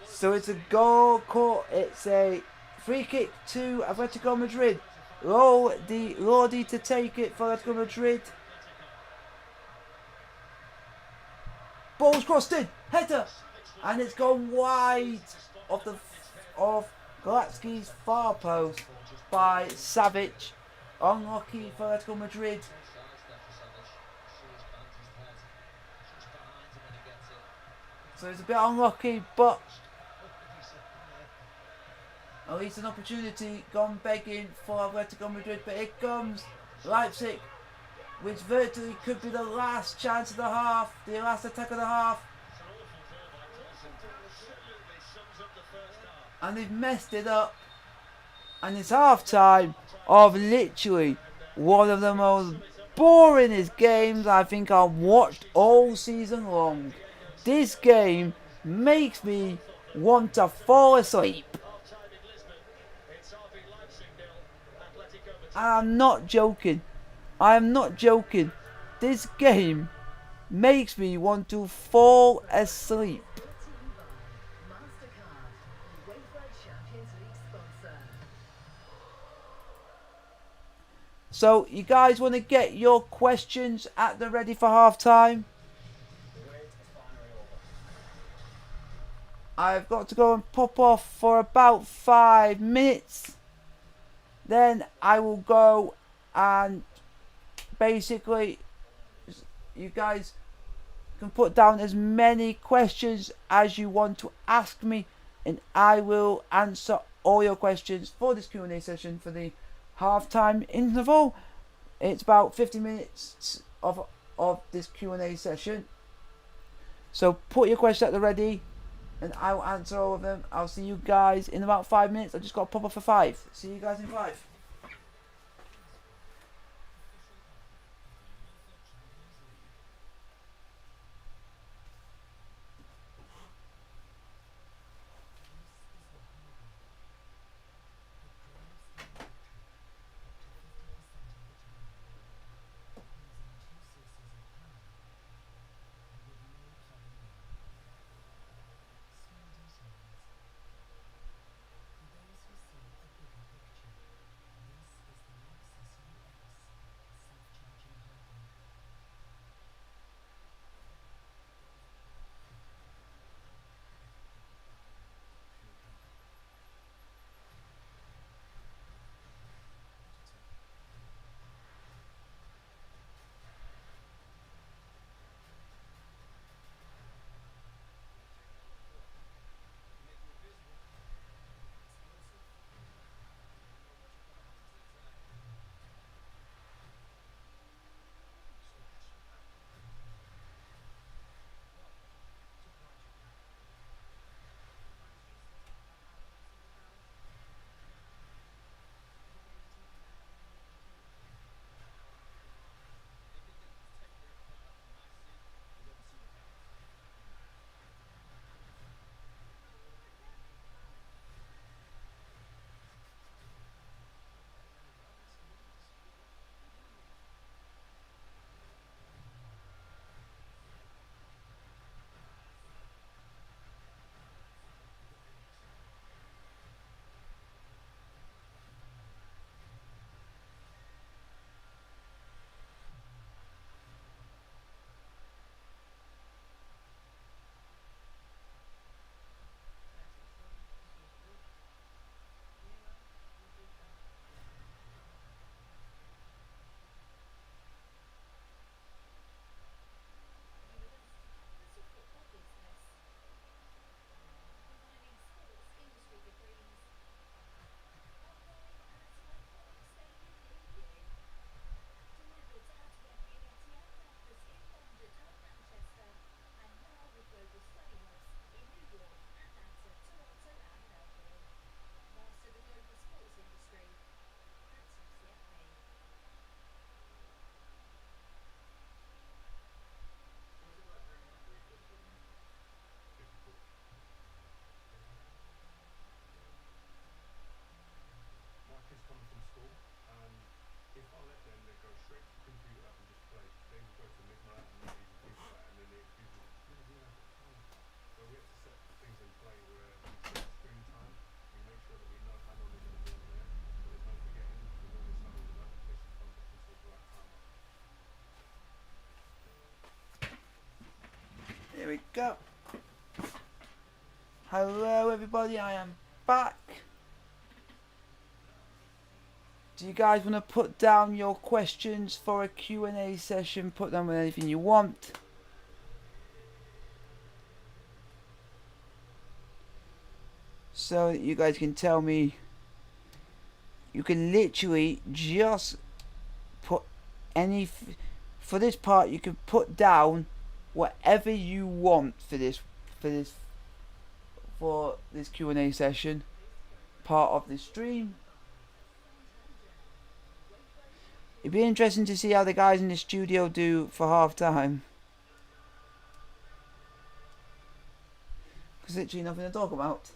Speaker 1: So it's a goal caught. It's a free kick to Atletico Madrid. Lodi to take it for Atletico Madrid. Ball's crossed in. Header. And it's gone wide of Galatzki's far post by Savic. Unlucky for Atletico Madrid. So it's a bit unlucky, but at least an opportunity gone begging for Atletico Madrid. But here comes Leipzig, which virtually could be the last chance of the half, the last attack of the half. And they've messed it up. And it's half time of literally one of the most boringest games I think I've watched all season long. This game makes me want to fall asleep. I'm not joking. I am not joking. This game makes me want to fall asleep. So, you guys want to get your questions at the ready for half time? I've got to go and pop off for about 5 minutes. Then I will go and basically you guys can put down as many questions as you want to ask me, and I will answer all your questions for this Q&A session for the half-time interval. It's about 50 minutes of this Q&A session. So put your questions at the ready, and I will answer all of them. I'll see you guys in about 5 minutes. I just got to pop off for 5. See you guys in 5. Here we go. Hello everybody, I am back. Do you guys want to put down your questions for a Q&A session? Put down with anything you want. So that you guys can tell me. You can literally just put any... For this part, you can put down whatever you want for this Q&A session, part of the stream. It'd be interesting to see how the guys in the studio do for half time. Because literally nothing to talk about.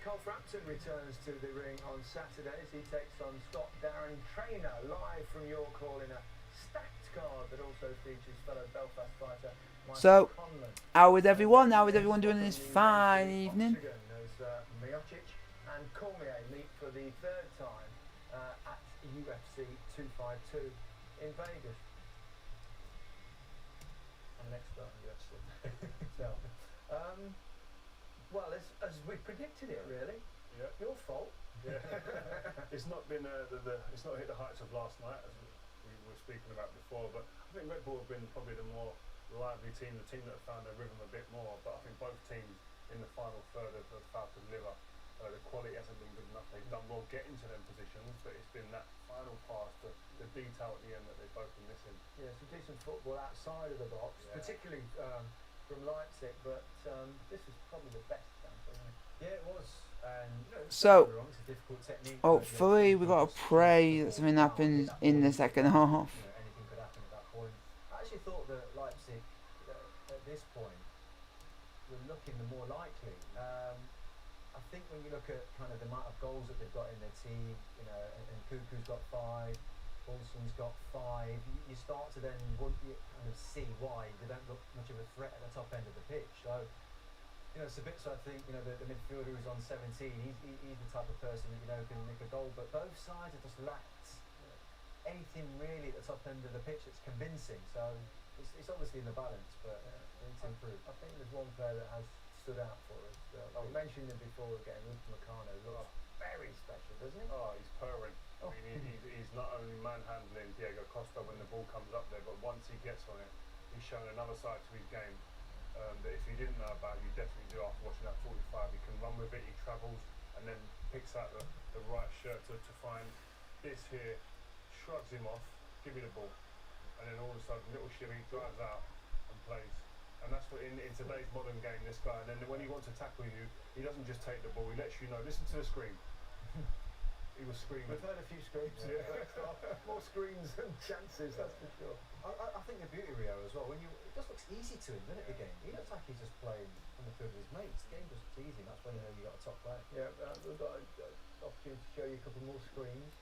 Speaker 4: Carl Frampton returns to the ring on Saturday as he takes on Scott Darren Trainer live from York Hall in a stacked card that also features fellow Belfast fighter Michael
Speaker 1: So,
Speaker 4: Conlon.
Speaker 1: how is everyone? How is everyone doing this fine evening?
Speaker 4: As Miocic and Cormier meet for the third time at UFC 252 in Vegas. I'm an expert on UFC. So, well, as we predicted it, really.
Speaker 5: Yeah.
Speaker 4: Your fault.
Speaker 5: Yeah. It's not been it's not hit the heights of last night, as we were speaking about before. But I think Red Bull have been probably the more lively team, the team that have found their rhythm a bit more. But I think both teams in the final third have failed to deliver. The quality hasn't been good enough. They've done well getting to them positions, but it's been that final pass, the detail at the end that they've both been missing.
Speaker 4: Yeah, some decent football outside of the box,
Speaker 5: Yeah.
Speaker 4: particularly from Leipzig, but this was probably the best chance, wasn't it?
Speaker 3: Yeah, it was. And
Speaker 1: So,
Speaker 3: it's a difficult technique.
Speaker 1: hopefully we got to pray that something happens in the second half.
Speaker 3: Anything could happen at that point. I actually thought that Leipzig, at this point, were looking the more likely. I think when you look at kind of the amount of goals that they've got in their team, and Cuckoo's got 5, Olsen's got 5, you start to then kind of see why they don't look much of a threat at the top end of the pitch. So, it's a bit. So I think the midfielder who's on 17, he's the type of person that can make a goal. But both sides have just lacked anything really at the top end of the pitch that's convincing. So it's obviously in the balance, but they need to improve.
Speaker 4: I think there's one player that has stood out for us. We mentioned him before again. Luke Meccano looks very special, doesn't he?
Speaker 5: Oh, he's purring. I mean, he's not only manhandling Diego Costa when the ball comes up there, but once he gets on it, he's shown another side to his game that if you didn't know about, you definitely do after watching that 45. He can run with it, he travels, and then picks out the right shirt to find this here, shrugs him off, give you the ball, and then all of a sudden, little shimmy drives out and plays. And that's what in today's modern game, this guy, and then when he wants to tackle you, he doesn't just take the ball, he lets you know, listen to the scream. He was screaming.
Speaker 4: We've heard a few screams.
Speaker 5: Yeah.
Speaker 4: More screams than chances, that's for sure.
Speaker 3: I think the beauty of Rio as well, it just looks easy to him, doesn't it, the game? He looks like he's just playing on the field with his mates. The game just looks easy, and that's when you got a top player.
Speaker 4: Yeah, we've got an opportunity to show you a couple more screens.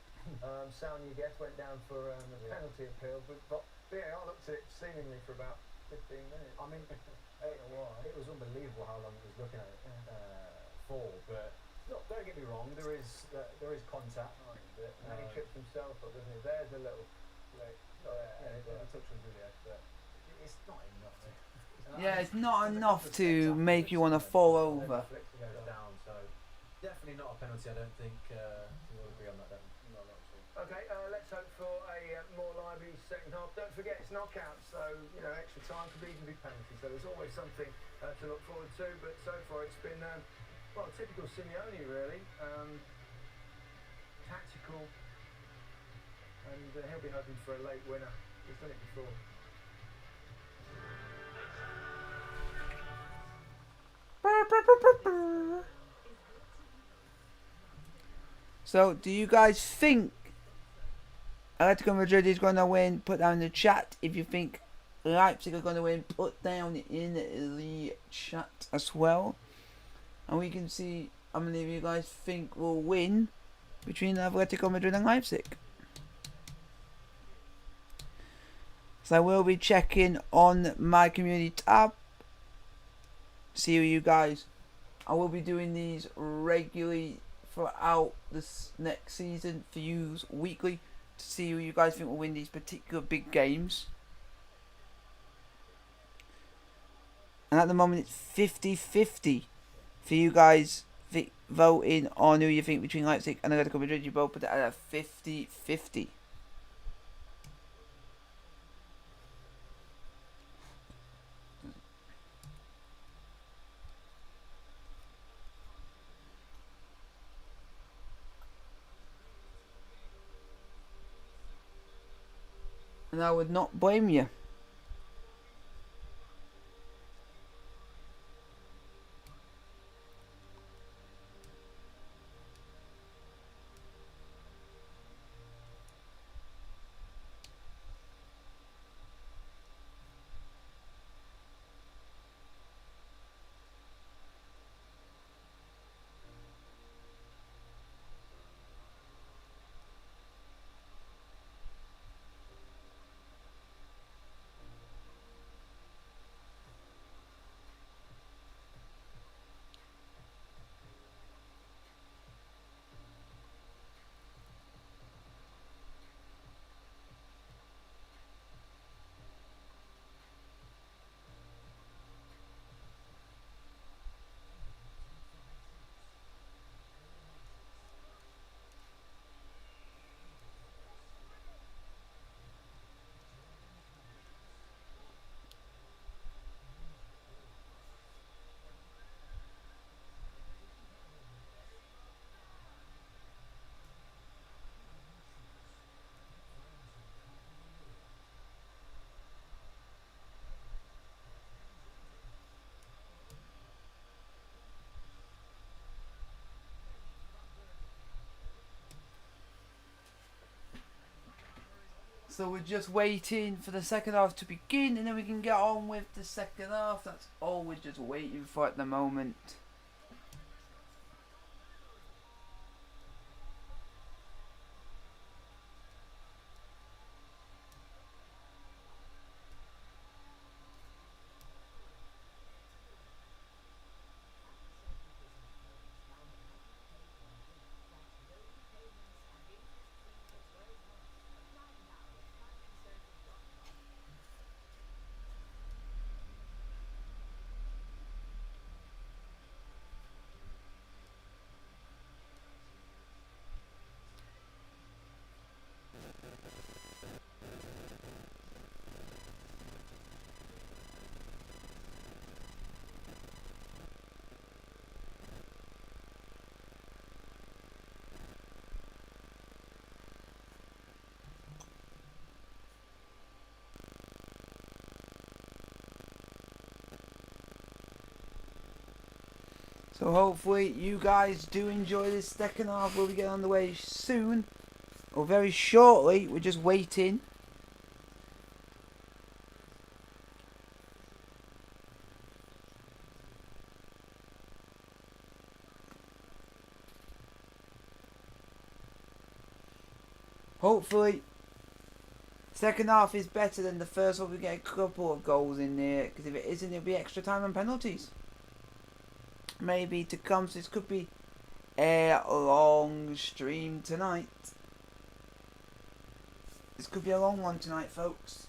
Speaker 4: Sal Niguez went down for a penalty appeal, but VAR looked at it seemingly for about 15 minutes.
Speaker 3: I mean, it was unbelievable how long he was looking at it for, but don't get me wrong, there is contact.
Speaker 4: And then he trips himself up, doesn't he? There's a little touch on Juliet, but
Speaker 3: it's not enough.
Speaker 1: Yeah, it's not enough to make you want to fall over.
Speaker 3: Down, so definitely not a penalty. I don't think we'll agree on that. Then.
Speaker 5: No, not at all.
Speaker 4: Okay, let's hope for a more lively second half. Don't forget it's knockouts, so extra time could even be penalty. So there's always something to look forward to. But so far it's been typical Simeone really, tactical, and he'll be hoping for a late winner. He's done it before.
Speaker 1: So, do you guys think Atletico Madrid is going to win? Put down in the chat. If you think Leipzig are going to win, put down in the chat as well. And we can see how many of you guys think will win between Atletico Madrid and Leipzig. So I will be checking on my community tab. See you guys. I will be doing these regularly throughout this next season for you weekly to see who you guys think will win these particular big games. And at the moment it's 50-50 for you guys voting on who you think between Leipzig and Atletico Madrid. You both put it at a 50-50. And I would not blame you. So we're just waiting for the second half to begin, and then we can get on with the second half. That's all we're just waiting for at the moment. So hopefully you guys do enjoy this second half. We'll be getting on the way soon, or very shortly. We're just waiting. Hopefully second half is better than the first one. We get a couple of goals in there, because if it isn't, it'll be extra time and penalties. Maybe to come, so this could be a long stream tonight. This could be a long one tonight, folks.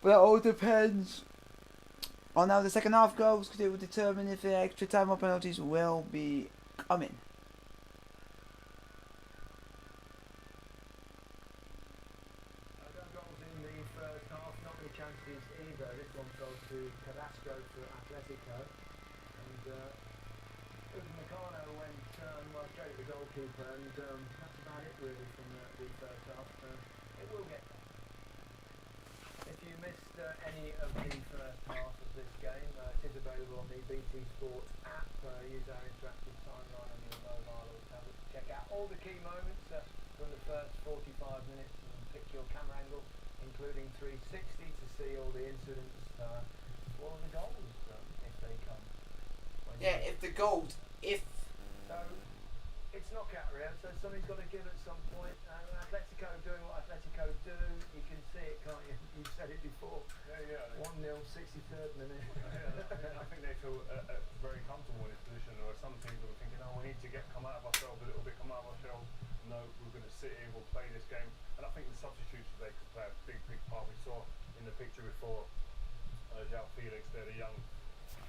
Speaker 1: But it all depends on how the second half goes, because it will determine if the extra time or penalties will be coming.
Speaker 4: Chances either. This one fell to Carrasco for Atletico, and Upamecano went straight at the goalkeeper, and that's about it really from the first half. It will get better. If you missed any of the first half of this game, it is available on the BT Sport app. Use our interactive timeline on your mobile or tablet to check out all the key moments from the first 45 minutes and pick your camera angle, including 360 to see all the incidents, all the goals if they come.
Speaker 1: Yeah, if the goals,
Speaker 4: So it's knockout round, so somebody's got to give at some point. Atletico doing what Atletico do. You can see it, can't you? You've said it before.
Speaker 5: Yeah.
Speaker 4: 1-0, 63rd minute.
Speaker 5: I think they feel very comfortable in this position, or some teams will think no, we're going to sit here, we'll play this game. And I think the substitutions they could play a big part. We saw in the picture before, João Felix, they're the young,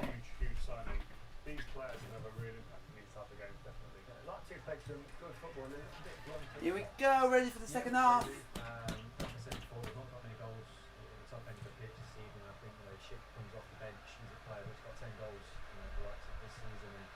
Speaker 5: huge signing. These players can have a real impact in these type of games, definitely.
Speaker 4: Yeah, Leipzig played some good football, and it's a bit blunt.
Speaker 1: Here we go, ready for the second half.
Speaker 6: Like I said before, we've not got many goals at the top end of the pitch this evening. I think Schick comes off the bench. He's a player that's got 10 goals for Leipzig this season, and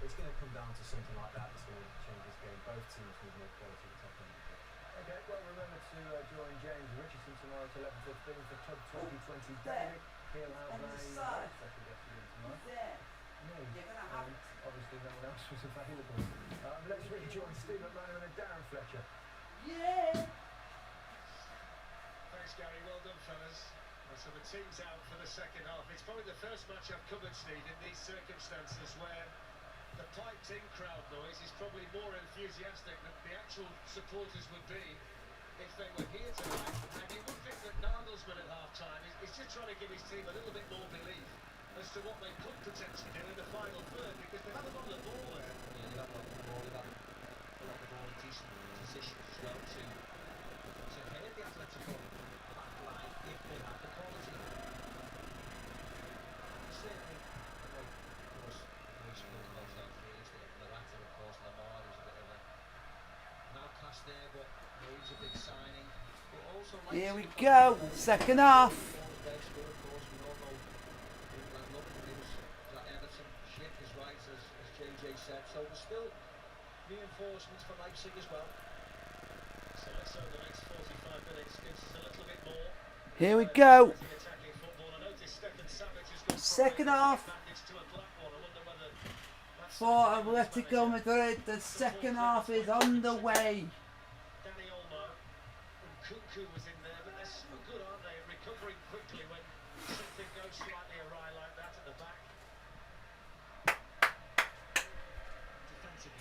Speaker 6: it's going to come down to something like that that's going to change this game. Both teams need more quality at the top end of the pitch.
Speaker 4: Okay, well, remember to join James Richardson tomorrow at 11:15 for Club 2020
Speaker 1: there.
Speaker 4: Daily. He'll have
Speaker 1: On the
Speaker 4: a
Speaker 1: side.
Speaker 4: special guest with him tonight.
Speaker 1: There.
Speaker 4: No,
Speaker 1: You're gonna have it.
Speaker 4: obviously no one else was available. Let's rejoin Steve McMahon and Darren Fletcher.
Speaker 1: Yeah.
Speaker 2: Thanks, Gary. Well done, fellas. So the team's out for the second half. It's probably the first match I've covered, Steve, in these circumstances where the piped-in crowd noise is probably more enthusiastic than the actual supporters would be if they were here tonight. And you would think that Nagelsmann at half-time is just trying to give his team a little bit more belief as to what they could potentially do in the final third, because they have a lot of the ball there.
Speaker 3: Yeah, they have a lot of the ball, they've had a lot of the ball in decent positions as well to hit the Atletico back line if they have the quality. Certainly, of course, we spoke about João Felix, the latter, of course, Lamar, who's a bit of a an outcast there, but he's a big signing. But also,
Speaker 1: Here we go, second half.
Speaker 3: So there's still reinforcements for Leipzig as well.
Speaker 2: So let's hope the next 45 minutes gives us a little bit more.
Speaker 1: Here we go.
Speaker 2: Attacking football. I noticed Stefan Savic has got
Speaker 1: Second half
Speaker 2: bandage to a black one. I wonder whether that's
Speaker 1: for Atletico Madrid. The second half is underway.
Speaker 2: Danny Olmo and Kunku was in there, but they're so good, aren't they, at recovering quickly when something goes slightly awry like that at the back.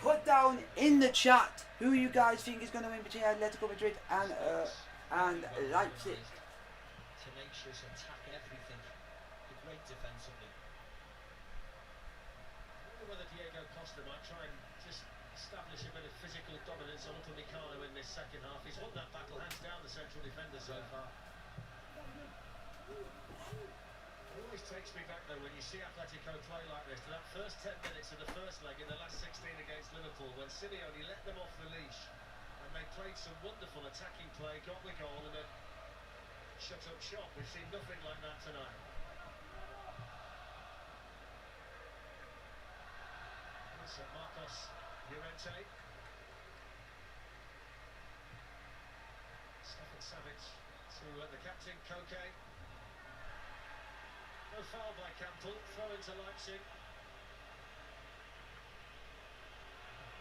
Speaker 1: Put down in the chat who you guys think is going to win between Atletico Madrid and Leipzig.
Speaker 3: Tenacious, attack everything. They're great defensively.
Speaker 2: I wonder whether Diego Costa might try and just establish a bit of physical dominance on Upamecano in this second half. He's won that battle hands down, the central defender so far. It always takes me back though when you see Atletico play like this to that first 10 minutes of the first leg in the last 16 against Liverpool, when Simeone let them off the leash and they played some wonderful attacking play, got the goal and then shut up shop. We've seen nothing like that tonight. So Marcos Llorente, Stefan Savic to the captain Koke. No foul by Campbell, throw into Leipzig.
Speaker 3: It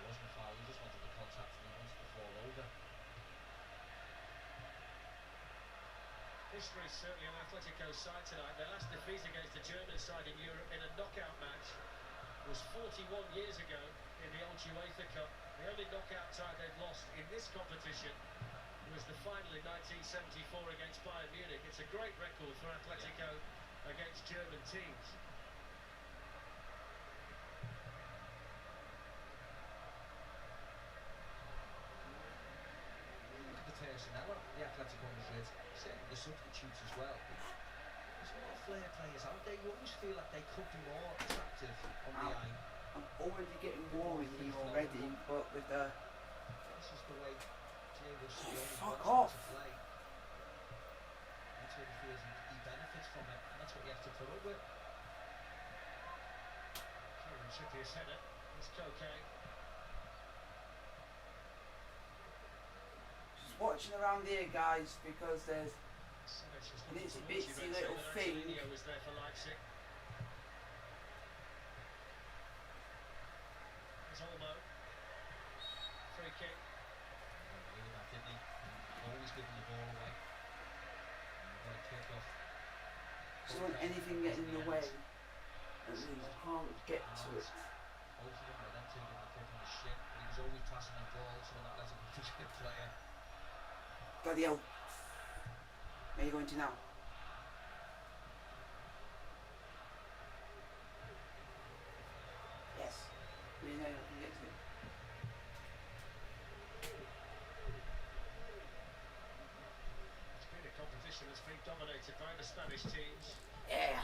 Speaker 3: wasn't a foul, he just wanted the contact and he wanted to fall over.
Speaker 2: History certainly on Atletico's side tonight. Their last defeat against the German side in Europe in a knockout match was 41 years ago in the old UEFA Cup. The only knockout tie they've lost in this competition was the final in 1974 against Bayern Munich. It's a great record for Atletico against German teams.
Speaker 3: Look at the personnel of the Atletico Madrid, certainly the substitutes as well. There's a lot of flair players out there. You always feel like they could be more attractive on the eye.
Speaker 1: I'm already getting worried here already, but with the...
Speaker 3: This is the way Diego Simeone
Speaker 1: Fuck
Speaker 3: wants
Speaker 1: off.
Speaker 3: to play. That's what he feels he benefits from it, and that's what you have to put up with.
Speaker 2: Kieran Trippier's header. It's Koke.
Speaker 1: Just watching around here, guys, because there's
Speaker 2: Savic has
Speaker 1: an
Speaker 2: gone
Speaker 1: itsy
Speaker 2: for
Speaker 1: bitsy
Speaker 2: Llorente,
Speaker 1: little
Speaker 2: then
Speaker 1: thing.
Speaker 2: Angelino was there for Leipzig. There's Olmo. Free kick.
Speaker 3: Really bad, didn't he? Always giving the ball away. And got a kick off.
Speaker 1: Just want anything getting in the way. At least I can't get to it.
Speaker 3: Both of them, them two getting the kick on the shin, but he was always passing that ball to an Atletico Madrid player.
Speaker 1: Bloody hell. Where are you going to now? Yes. We know I can get to it.
Speaker 2: Spanish teams.
Speaker 1: Yeah.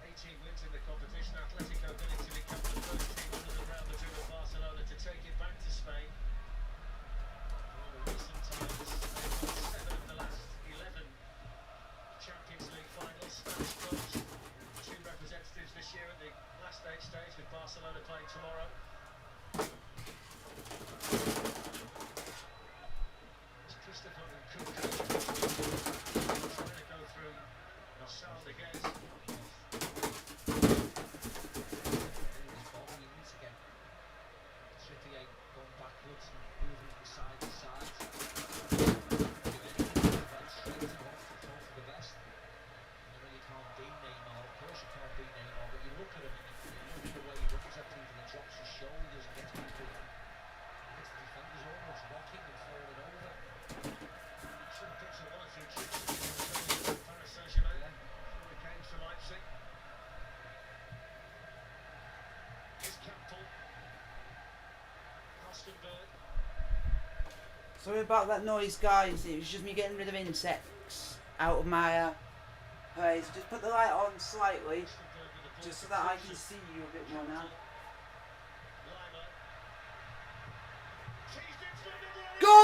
Speaker 2: 18 wins in the competition. Atletico Madrid to become the first team other than Real Madrid and Barcelona to take it back to Spain. In the recent times, they've won 7 of the last 11 Champions League finals. Spanish clubs, 2 representatives this year at the last 8 stage, with Barcelona playing tomorrow. It's Christopher and Cook trying to go through Marcel Niguez. Going backwards and moving from side to side. Straight to hope for the best. You know you can't beat Neymar, of course you can't beat Neymar, but you look at him and you look at the way he runs at people and drops his shoulders and gets people, gets the defenders almost rocking and falling over. Should have picked one or two tricks in Paris Saint-Germain before he came to Leipzig. Here's Campbell.
Speaker 1: Sorry about that noise, guys. It was just me getting rid of insects out of my place. Just put the light on slightly, just so that I can see you a bit more now. Goal!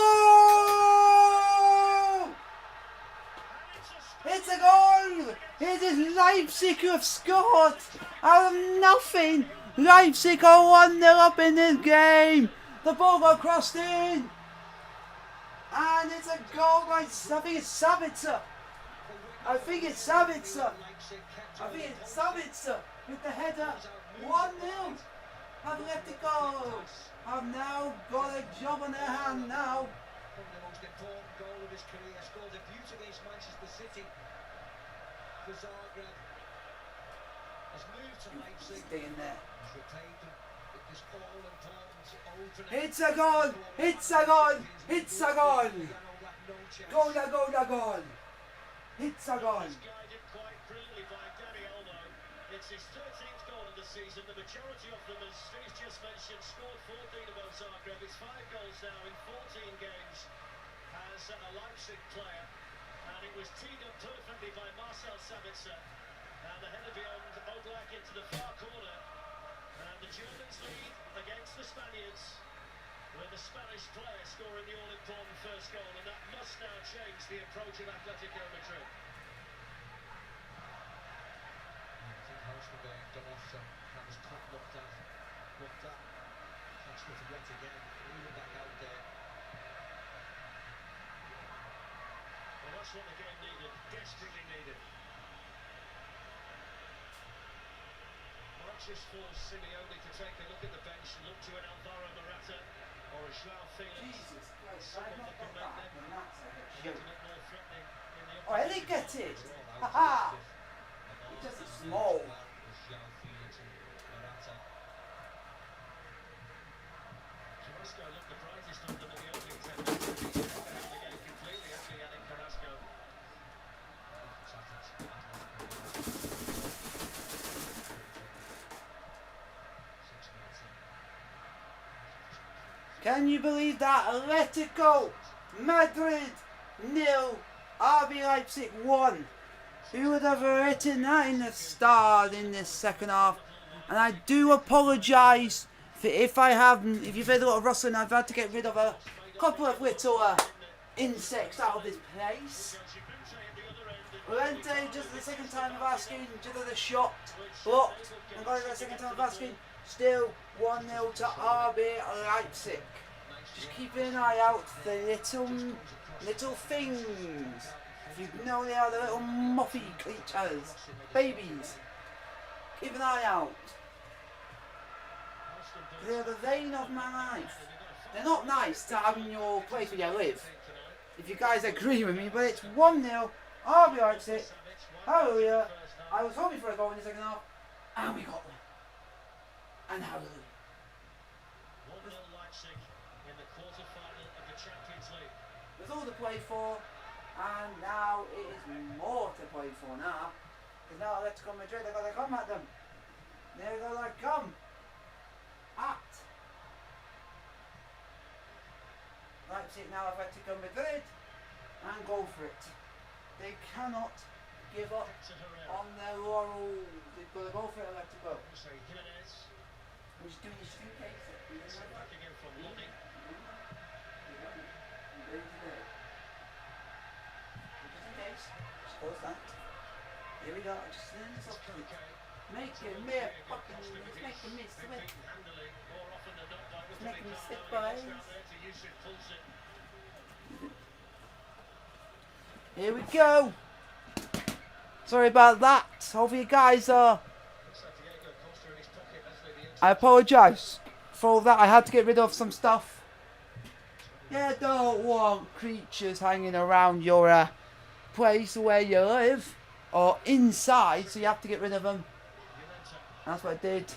Speaker 1: It's a goal! It is Leipzig who have scored out of nothing. Leipzig are 1-0 up in this game. The ball got crossed in. And it's a goal by, I think it's Sabitzer. I think it's Sabitzer with the header. 1-0. Atletico have now got a job on their hand now.
Speaker 2: Probably the most important goal of his career. Scored debut against Manchester City. For Zagreb. Has moved to Leipzig.
Speaker 1: Stay in there.
Speaker 2: Has retained this all-important opening.
Speaker 1: It's a goal! It's a goal! It's a goal! Goal! It's a goal!
Speaker 2: Guided quite brilliantly by Dani Olmo. It's his 13th goal of the season. The majority of them, as Steve just mentioned, scored 14 above Zagreb. It's 5 goals now in 14 games as a Leipzig player. And it was teed up perfectly by Marcel Sabitzer. And the header beyond Oblak into the far corner. And the Germans lead against the Spaniards, with the Spanish player scoring the all-important first goal, and that must now change the approach of Atletico Madrid. I think Houseman done off some. That was top looked at. That's with yet again. Moving back out there. Well, that's what the game needed, desperately needed. Just for Simeone to take a look at the bench and look to an Alvaro Morata or a Joao Felix.
Speaker 1: Jesus Christ,
Speaker 2: Someone that can make them a little bit more threatening in the
Speaker 1: Oh, I didn't get it! Haha! It's just a small.
Speaker 2: Joao Felix and Morata. Carrasco looked the brightest of them in the opening 10 minutes. He's taken out the game completely, hasn't he, Yannick Carrasco?
Speaker 1: Can you believe that? Atletico Madrid 0, RB Leipzig 1. Who would have written that in the start in this second half? And I do apologise for if you've heard a lot of rustling, I've had to get rid of a couple of little insects out of this place. Lente, just the second time of asking, just the shot blocked, and got it the second time of asking. Still 1-0 to RB Leipzig. Just keeping an eye out for the little things. If you know they are, the little muffy creatures, babies. Keep an eye out. They're the vein of my life. They're not nice to have in your place where you live, if you guys agree with me, but it's 1-0. RB Leipzig. Hallelujah. I was hoping for a goal in the second half, and we got one. And hallelujah.
Speaker 2: 1-0 Leipzig in the quarter final of the Champions League.
Speaker 1: There's all to play for, and now it is more to play for now. Because now Atletico Madrid, they've got to come at them. They're going to come at Leipzig now, Atletico Madrid, and go for it. They cannot give up on their laurels. They've got to go for Atletico. He's doing his two cases.
Speaker 2: Back again from Lodi.
Speaker 1: Suppose that. Here we go. Just making me fucking making me slip. Making me slip, boys. Here we go. Sorry about that. Hopefully you guys are. I apologise for all that. I had to get rid of some stuff. Yeah, don't want creatures hanging around your place where you live or inside, so you have to get rid of them. That's what I did.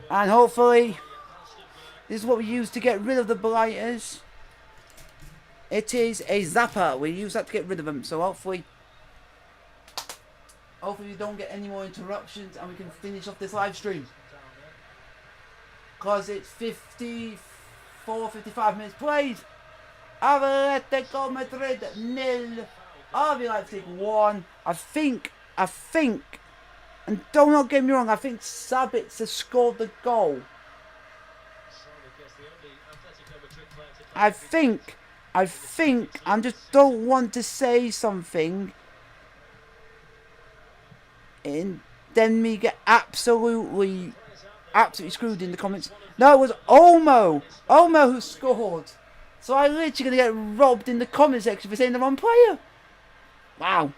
Speaker 1: And hopefully this is what we use to get rid of the blighters. It is a zapper. We use that to get rid of them. So hopefully we don't get any more interruptions and we can finish off this live stream. Because it's 55 minutes played. Atletico Madrid 0. RB Leipzig 1. I think, and do not get me wrong, I think Sabitzer scored the goal. I think, I just don't want to say something and then me get absolutely screwed in the comments. No, it was Olmo who scored. So I literally gonna get robbed in the comment section for saying the wrong player. Wow.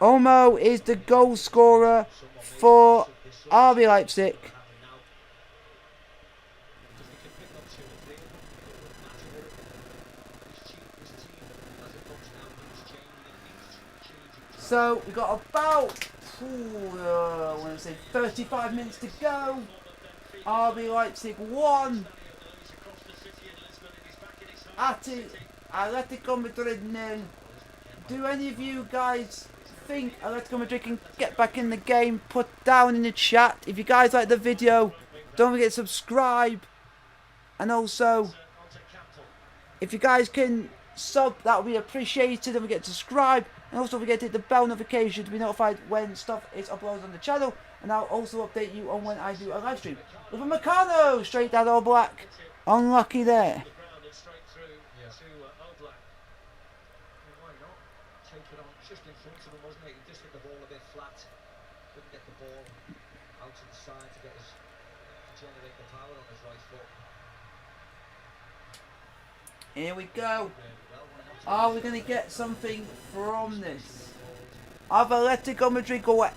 Speaker 1: Olmo is the goal scorer for RB Leipzig. So we got about 35 minutes to go. RB Leipzig 1. Atletico Madrid 0. Do any of you guys think Atletico Madrid can get back in the game? Put down in the chat. If you guys like the video, don't forget to subscribe. And also, if you guys can sub, that would be appreciated. Don't forget to subscribe. And also forget to hit the bell notification to be notified when stuff is uploaded on the channel. And I'll also update you on when I do a live stream. With a Meccano, straight down all black. Unlucky there.
Speaker 3: Just in front of him, wasn't it? He just hit the ball a bit flat. Couldn't get the ball out to the side to generate the power on his right foot.
Speaker 1: Here we go. Are we going to get something from this? Have Atletico Madrid got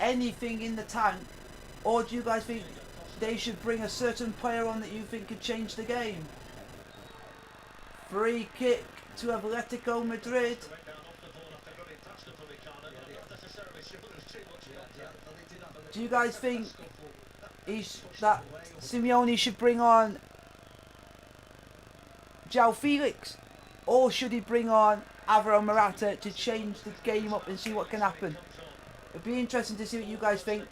Speaker 1: anything in the tank? Or do you guys think they should bring a certain player on that you think could change the game? Free kick to Atletico Madrid. Do you guys think that Simeone should bring on João Felix? Or should he bring on Alvaro Morata to change the game up and see what can happen? It'd be interesting to see what you guys think.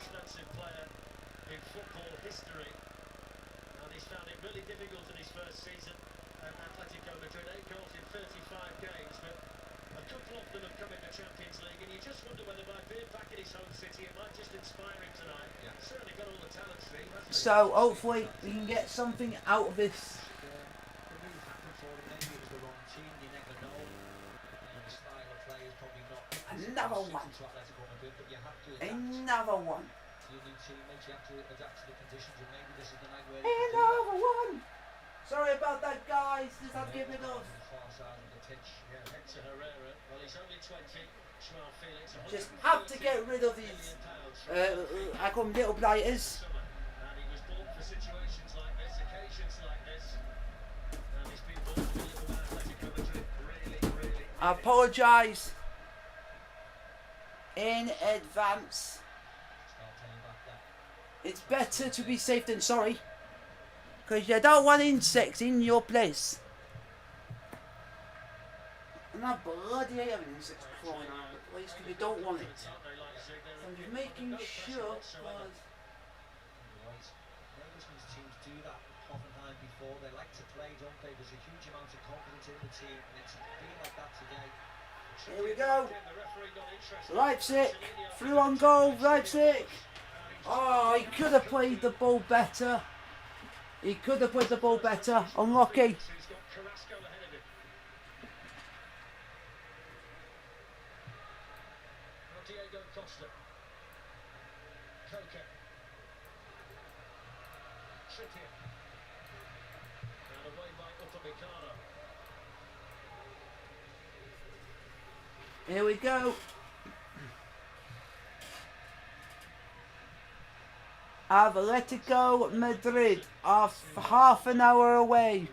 Speaker 1: So hopefully we can get something out of this. Another one. Another one. Another one. Sorry about that, guys. Just have to get rid of. Just have to get rid of these. I call them little blighters. I apologise in advance. It's better to be safe than sorry, because you don't want insects in your place. And I bloody hate having insects crawling around the place because you don't want it. So I'm just making sure.
Speaker 3: Teams do that oftentimes before. They like to play, don't they? There's a huge amount of confidence in the team, and it's been like that today.
Speaker 1: Here we go. Leipzig, through on goal, Leipzig. Oh, he could have played the ball better. He could have played the ball better. Unlucky.
Speaker 2: Diego Costa. Coca. Trippier. And away by Upamecano.
Speaker 1: Here we go. Atletico Madrid are half an hour away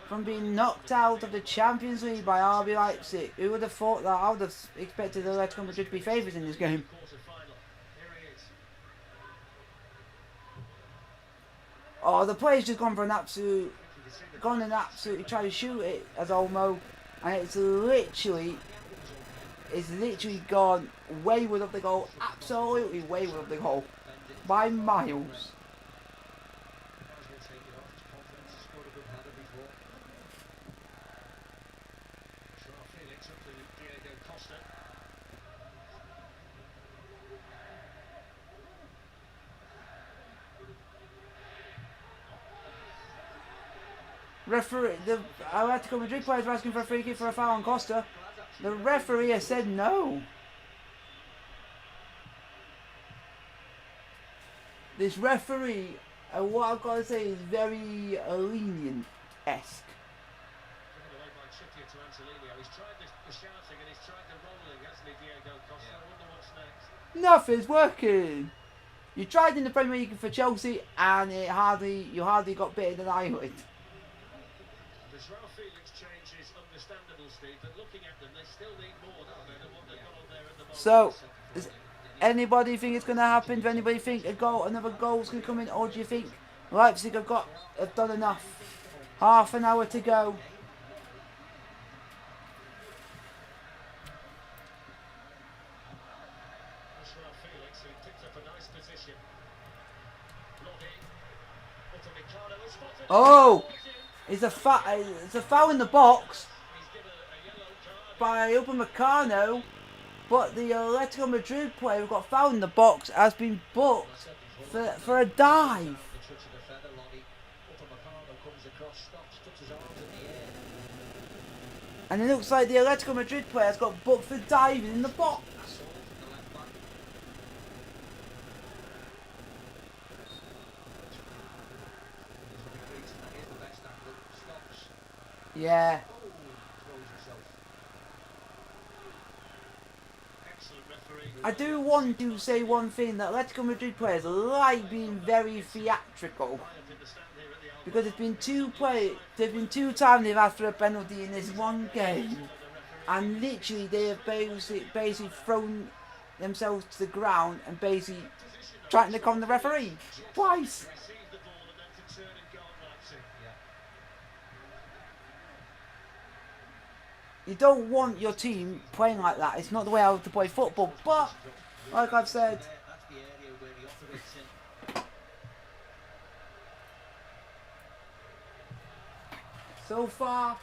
Speaker 1: from being knocked out of the Champions League by RB Leipzig. Who would have thought that? I would have expected Atletico Madrid to be favourites in this game. Oh, the player's just gone and absolutely tried to shoot it as Olmo, and it's literally gone wayward of the goal, absolutely wayward of the goal, by miles. Referee, the Atletico Madrid players were asking for a free kick for a foul on Costa. The referee has said no. This referee, what I've got to say, is very lenient-esque. Nothing's working. You tried in the Premier League for Chelsea, and you hardly got bitten in the eyelid. So, does anybody think it's going to happen? Does anybody think another goal's going to come in, or do you think Leipzig have done enough? Half an hour to go. Oh, it's a foul in the box by Upamecano, but the Atletico Madrid player who got fouled in the box has been booked for a dive. And it looks like the Atletico Madrid player has got booked for diving in the box. Yeah. I do want to say one thing, that Atletico Madrid players like being very theatrical. Because there's been two times they've asked for a penalty in this one game. And literally they have basically thrown themselves to the ground and basically trying to con the referee. Twice. You don't want your team playing like that. It's not the way I want to play football. But, like I've said, so far,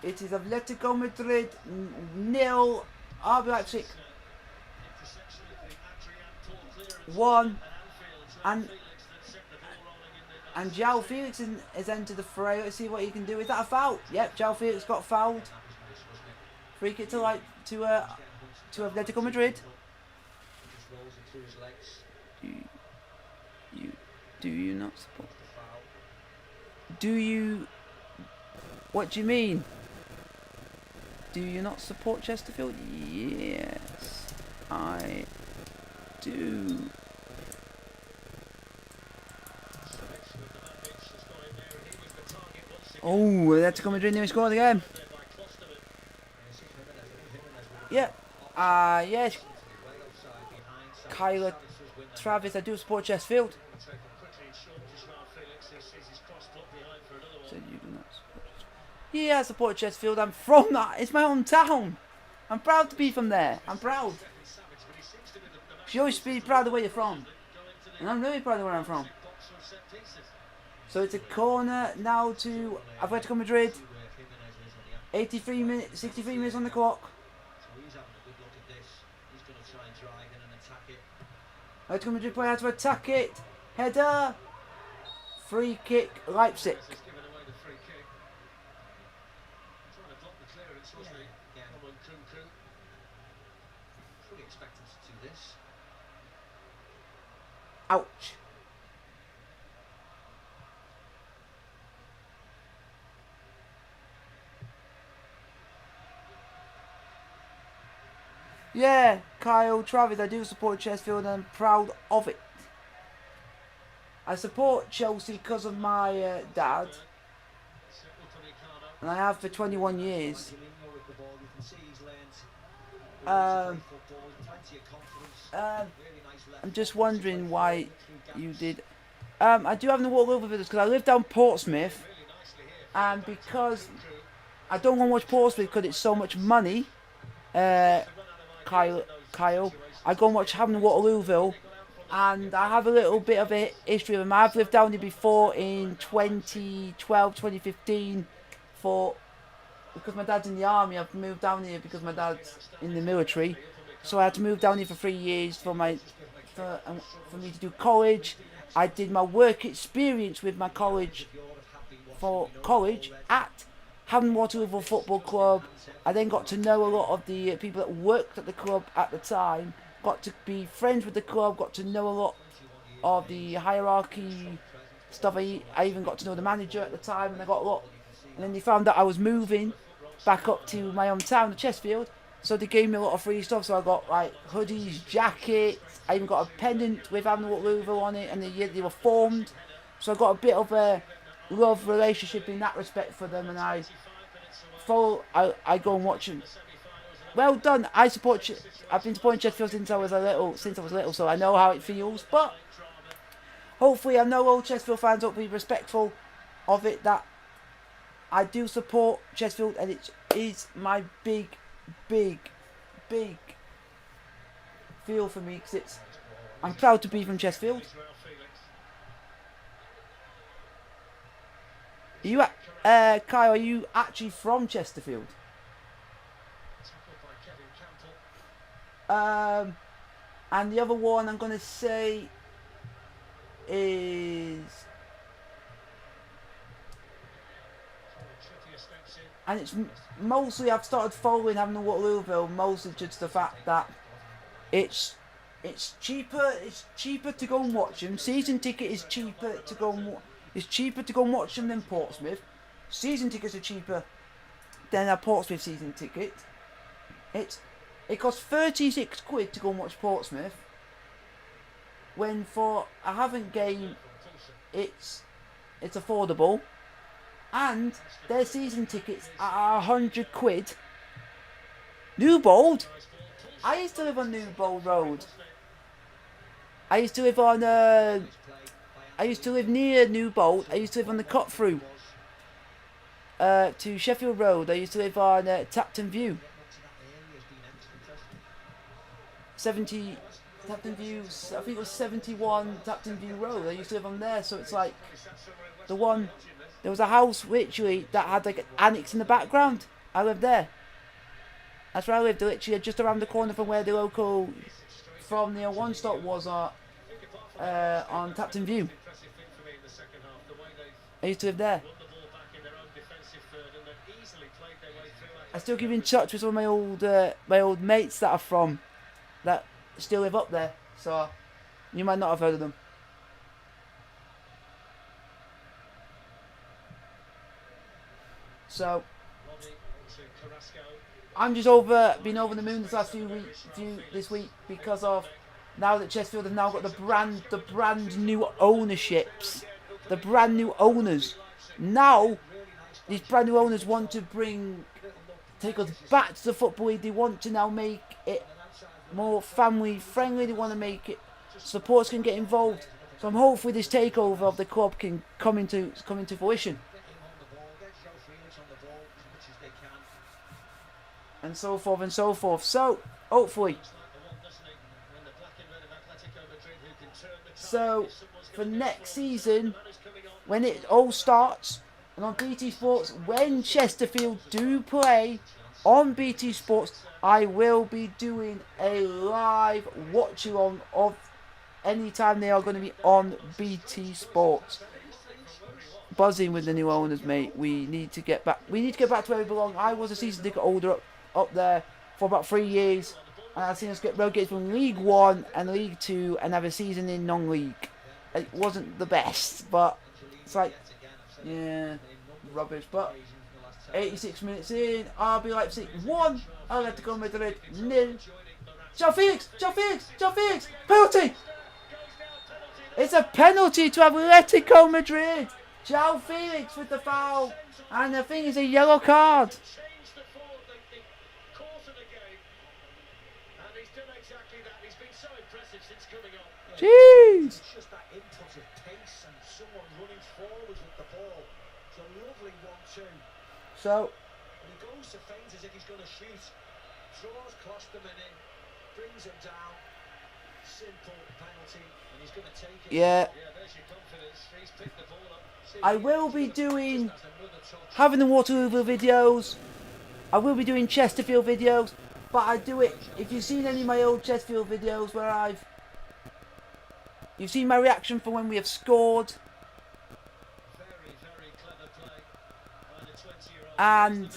Speaker 1: it is Atletico Madrid 0, RB Leipzig 1, and João Felix has entered the fray. Let's see what he can do. Is that a foul? Yep, João Felix got fouled. Free kick to Atletico Madrid. Do you not support? Do you? What do you mean? Do you not support Chesterfield? Yes, I do. Oh, Atletico Madrid nearly scored again. Yeah. Yes. Kyler Travis, I do support Chesterfield. So you do not support Chesterfield. Yeah, I support Chesterfield. I'm from that. It's my hometown. I'm proud to be from there. I'm proud. You always be proud of where you're from. And I'm really proud of where I'm from. So it's a corner now to Atletico Madrid. 83 minutes, 63 minutes on the clock.
Speaker 3: So he's having a good look at this. He's going to try and drive in and attack it.
Speaker 1: Atletico Madrid play how to attack it. Header. Free kick, Leipzig.
Speaker 2: He's given away the free kick. Trying to block the clearance, wasn't he?
Speaker 3: Yeah.
Speaker 2: From Nkunku.
Speaker 3: Fully expect him to do this.
Speaker 1: Ouch. Yeah, Kyle, Travis, I do support Chesterfield and I'm proud of it. I support Chelsea because of my dad, and I have for 21 years. I'm just wondering why you did. I do have to walk over this because I live down Portsmouth, and because I don't want to watch Portsmouth because it's so much money. Kyle, I go and watch Hampton Waterlooville, and I have a little bit of a history of them. I've lived down here before in 2012, 2015, because my dad's in the army. I've moved down here because my dad's in the military, so I had to move down here for 3 years for me to do college. I did my work experience with my college at Hampton Waterlooville Football Club. I then got to know a lot of the people that worked at the club at the time, got to be friends with the club, got to know a lot of the hierarchy stuff. I even got to know the manager at the time, and I got a lot. And then they found out I was moving back up to my hometown of Chesterfield, so they gave me a lot of free stuff. So I got like hoodies, jackets, I even got a pendant with Hampton Waterlooville on it, and they were formed. So I got a bit of a love relationship in that respect for them, and I go and watch them. Well done. I've been supporting Chesterfield since I was little, so I know how it feels. But hopefully, I know all Chesterfield fans will be respectful of it. That I do support Chesterfield, and it is my big feel for me because I'm proud to be from Chesterfield. Kyle, are you actually from Chesterfield? And the other one I'm going to say is, and it's mostly I've started following Hampton Waterlooville mostly just the fact that it's cheaper to go and watch them. Season ticket is cheaper to go and watch them than Portsmouth. Season tickets are cheaper than a Portsmouth season ticket. It costs 36 quid to go and watch Portsmouth, when for a Havant game it's affordable, and their season tickets are 100 quid. Newbold? I used to live on Newbold Road. I used to live near Newbold. I used to live on the cut through to Sheffield Road. I used to live on Tapton View. I think it was 71 Tapton View Road. I used to live on there, so it's like there was a house literally that had like an annex in the background. I lived there. That's where I lived, literally just around the corner from where the local from the One Stop was on Tapton View. I used to live there. I still keep in touch with some of my old mates that still live up there, so you might not have heard of them. So I'm just been over the moon this last this week because of now that Chesterfield have now got the brand new ownerships, the brand new owners. Now these brand new owners want to take us back to the Football League. They want to now make it more family friendly. They want to make it supporters can get involved. So I'm hopefully this takeover of the club can come into fruition. And so forth and so forth. So hopefully. So for next season, when it all starts, And on BT Sports, when Chesterfield do play on BT Sports, I will be doing a live watch-along of any time they are going to be on BT Sports. Buzzing with the new owners, mate. We need to get back. We need to get back to where we belong. I was a season ticket holder up there for about 3 years, and I've seen us get relegated from League 1 and League 2 and have a season in non-league. It wasn't the best, but it's like, yeah, rubbish. But 86 minutes in, RB Leipzig 1, Atletico Madrid 0. João Felix! Penalty! It's a penalty to Atletico Madrid. João Felix with the foul, and I think it's a yellow card. Jeez.
Speaker 2: It's just that input of pace and someone running forward with the ball. It's a lovely 1-2.
Speaker 1: So,
Speaker 2: And he goes to feint as if he's going to shoot. Throws Klosterman in, brings him down. Simple penalty, and he's going to take it.
Speaker 1: yeah,
Speaker 2: There's your confidence. He's picked the ball up.
Speaker 1: I will be doing having the Waterloo videos. I will be doing Chesterfield videos, but I do it. If you've seen any of my old Chesterfield videos where you've seen my reaction for when we have scored,
Speaker 2: Very clever play by the 20-year-old.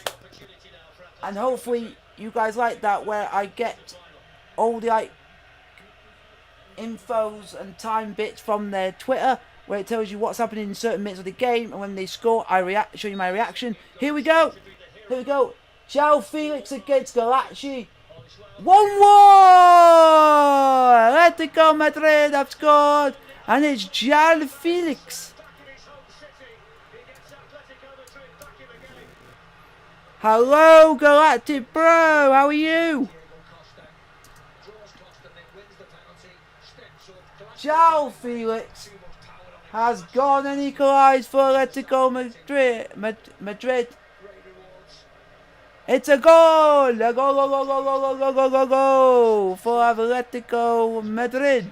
Speaker 1: and hopefully you guys like that, where I get all the infos and time bits from their Twitter, where it tells you what's happening in certain minutes of the game, and when they score, I show you my reaction. Here we go. João Felix against Galacci. 1-1! Atletico Madrid have scored, and it's João Felix. Hello, Galactic Bro. How are you? João Felix has gone and equalised for Atletico Madrid. It's a goal! A goal for Atletico Madrid.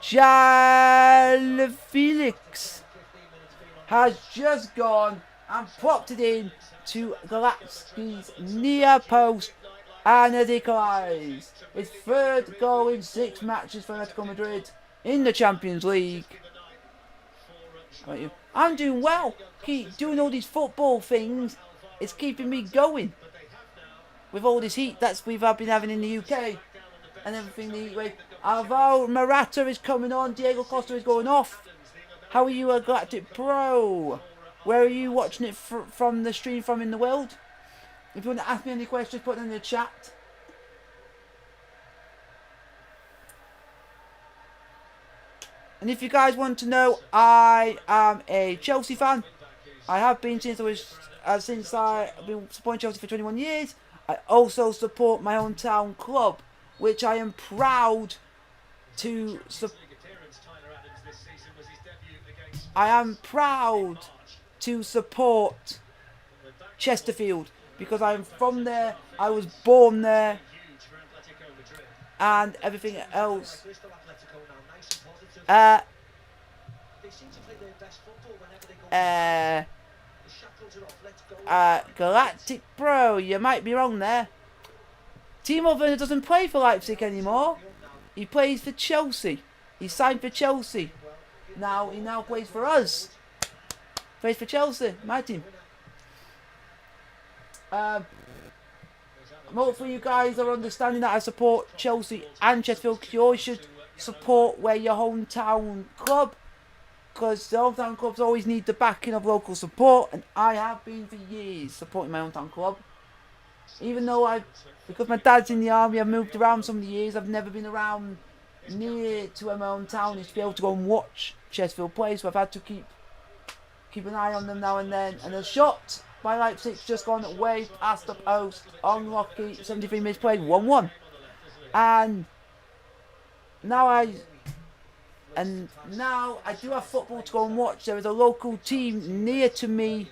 Speaker 1: João Felix has just gone and popped it in to Galacti's near post, and has equalised. His third goal in 6 matches for Atletico Madrid in the Champions League. How about you? I'm doing well. Keep doing all these football things. It's keeping me going. With all this heat that we've been having in the UK and everything the heat wave. Alvaro Morata is coming on. Diego Costa is going off. How are you, a Galactic Pro? Where are you watching it from the stream from in the world? If you want to ask me any questions, put them in the chat. And if you guys want to know, I am a Chelsea fan. I have been since I've been supporting Chelsea for 21 years. I also support my hometown club, which I am proud to support. I am proud to support Chesterfield because I'm from there. I was born there, and everything else. Galactic Bro, you might be wrong there. Timo Werner doesn't play for Leipzig anymore. He plays for Chelsea. He signed for Chelsea. He now plays for us. Plays for Chelsea, my team. Hopefully you guys are understanding that I support Chelsea and Chesterfield. You always should support where your hometown club, because the hometown clubs always need the backing of local support, and I have been for years supporting my hometown club. Even though because my dad's in the army, I've moved around some of the years. I've never been around near to where my hometown is to be able to go and watch Chesterfield play, so I've had to keep an eye on them now and then. And a shot by Leipzig just gone way past the post. Unlucky. 73 minutes played, 1-1. And now I do have football to go and watch. There is a local team near to me,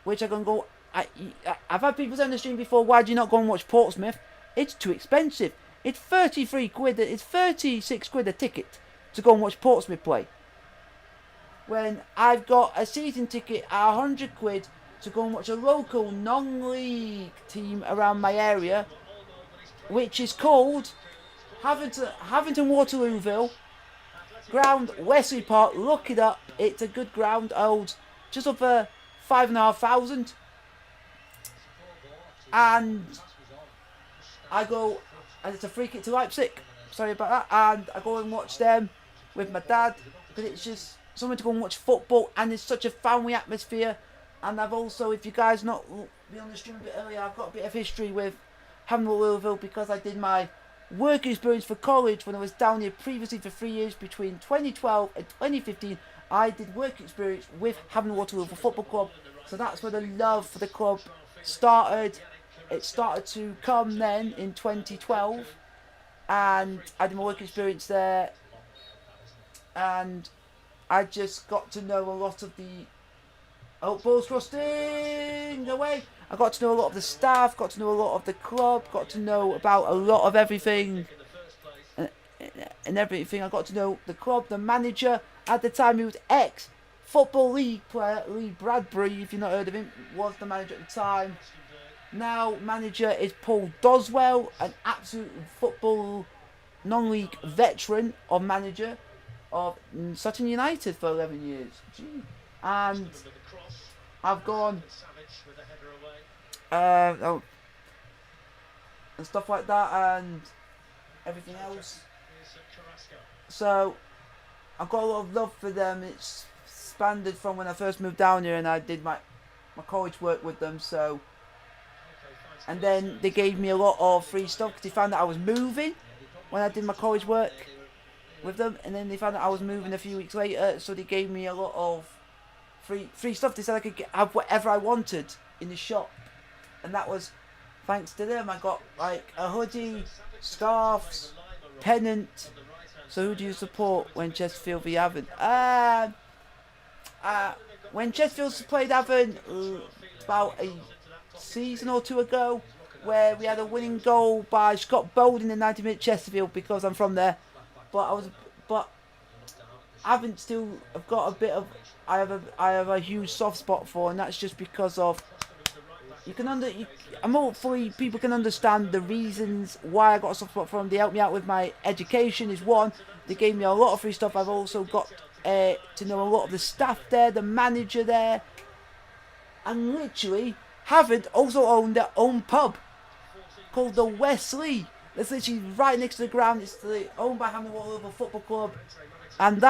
Speaker 1: which I can go. I've had people on the stream before, why do you not go and watch Portsmouth? It's too expensive. It's 33 quid, it's 36 quid a ticket to go and watch Portsmouth play. when I've got a season ticket at 100 quid to go and watch a local non-league team around my area, which is called Havington Waterlooville Ground, Wesley Park. Look it up. It's a good ground. Holds just over 5,500. And I go, and it's a free kick to Leipzig. Sorry about that. And I go and watch them with my dad, because it's just something to go and watch football, and it's such a family atmosphere. And I've also, if you guys not be on the stream a bit earlier, I've got a bit of history with Havington Waterlooville, because I did my work experience for college when I was down here previously for 3 years between 2012 and 2015. I did work experience with Havington Waterlooville Football Club, so that's where the love for the club started. It started to come then in 2012, and I did my work experience there, and I just got to know a lot of the balls crossing away. I got to know a lot of the staff, got to know a lot of the club, got to know about a lot of everything and everything. I got to know the club, the manager. At the time, he was ex-Football League player, Lee Bradbury, if you've not heard of him, was the manager at the time. Now, manager is Paul Doswell, an absolute football non-league veteran of manager of Sutton United for 11 years. Gee. And I've gone and stuff like that and everything else. So I've got a lot of love for them. It's expanded from when I first moved down here and I did my college work with them. So, and then they gave me a lot of free stuff because they found that I was moving when I did my college work with them, and then they found that I was moving a few weeks later, so they gave me a lot of free stuff. They said I could have whatever I wanted in the shop, and that was thanks to them. I got like a hoodie, scarves, pennant. So who do you support when Chesterfield v Avon? When Chesterfield played Avon about a season or two ago, where we had a winning goal by Scott Bold in the 90-minute Chesterfield, because I'm from there. But Avon still have got a bit of I have a huge soft spot for, and that's just because of I'm hopefully people can understand the reasons why I got a soft spot for them. They helped me out with my education is one. They gave me a lot of free stuff. I've also got to know a lot of the staff there, the manager there, and literally Havant also owned their own pub called the Wesley. That's literally right next to the ground. It's owned by Havington Waterlooville Football Club, and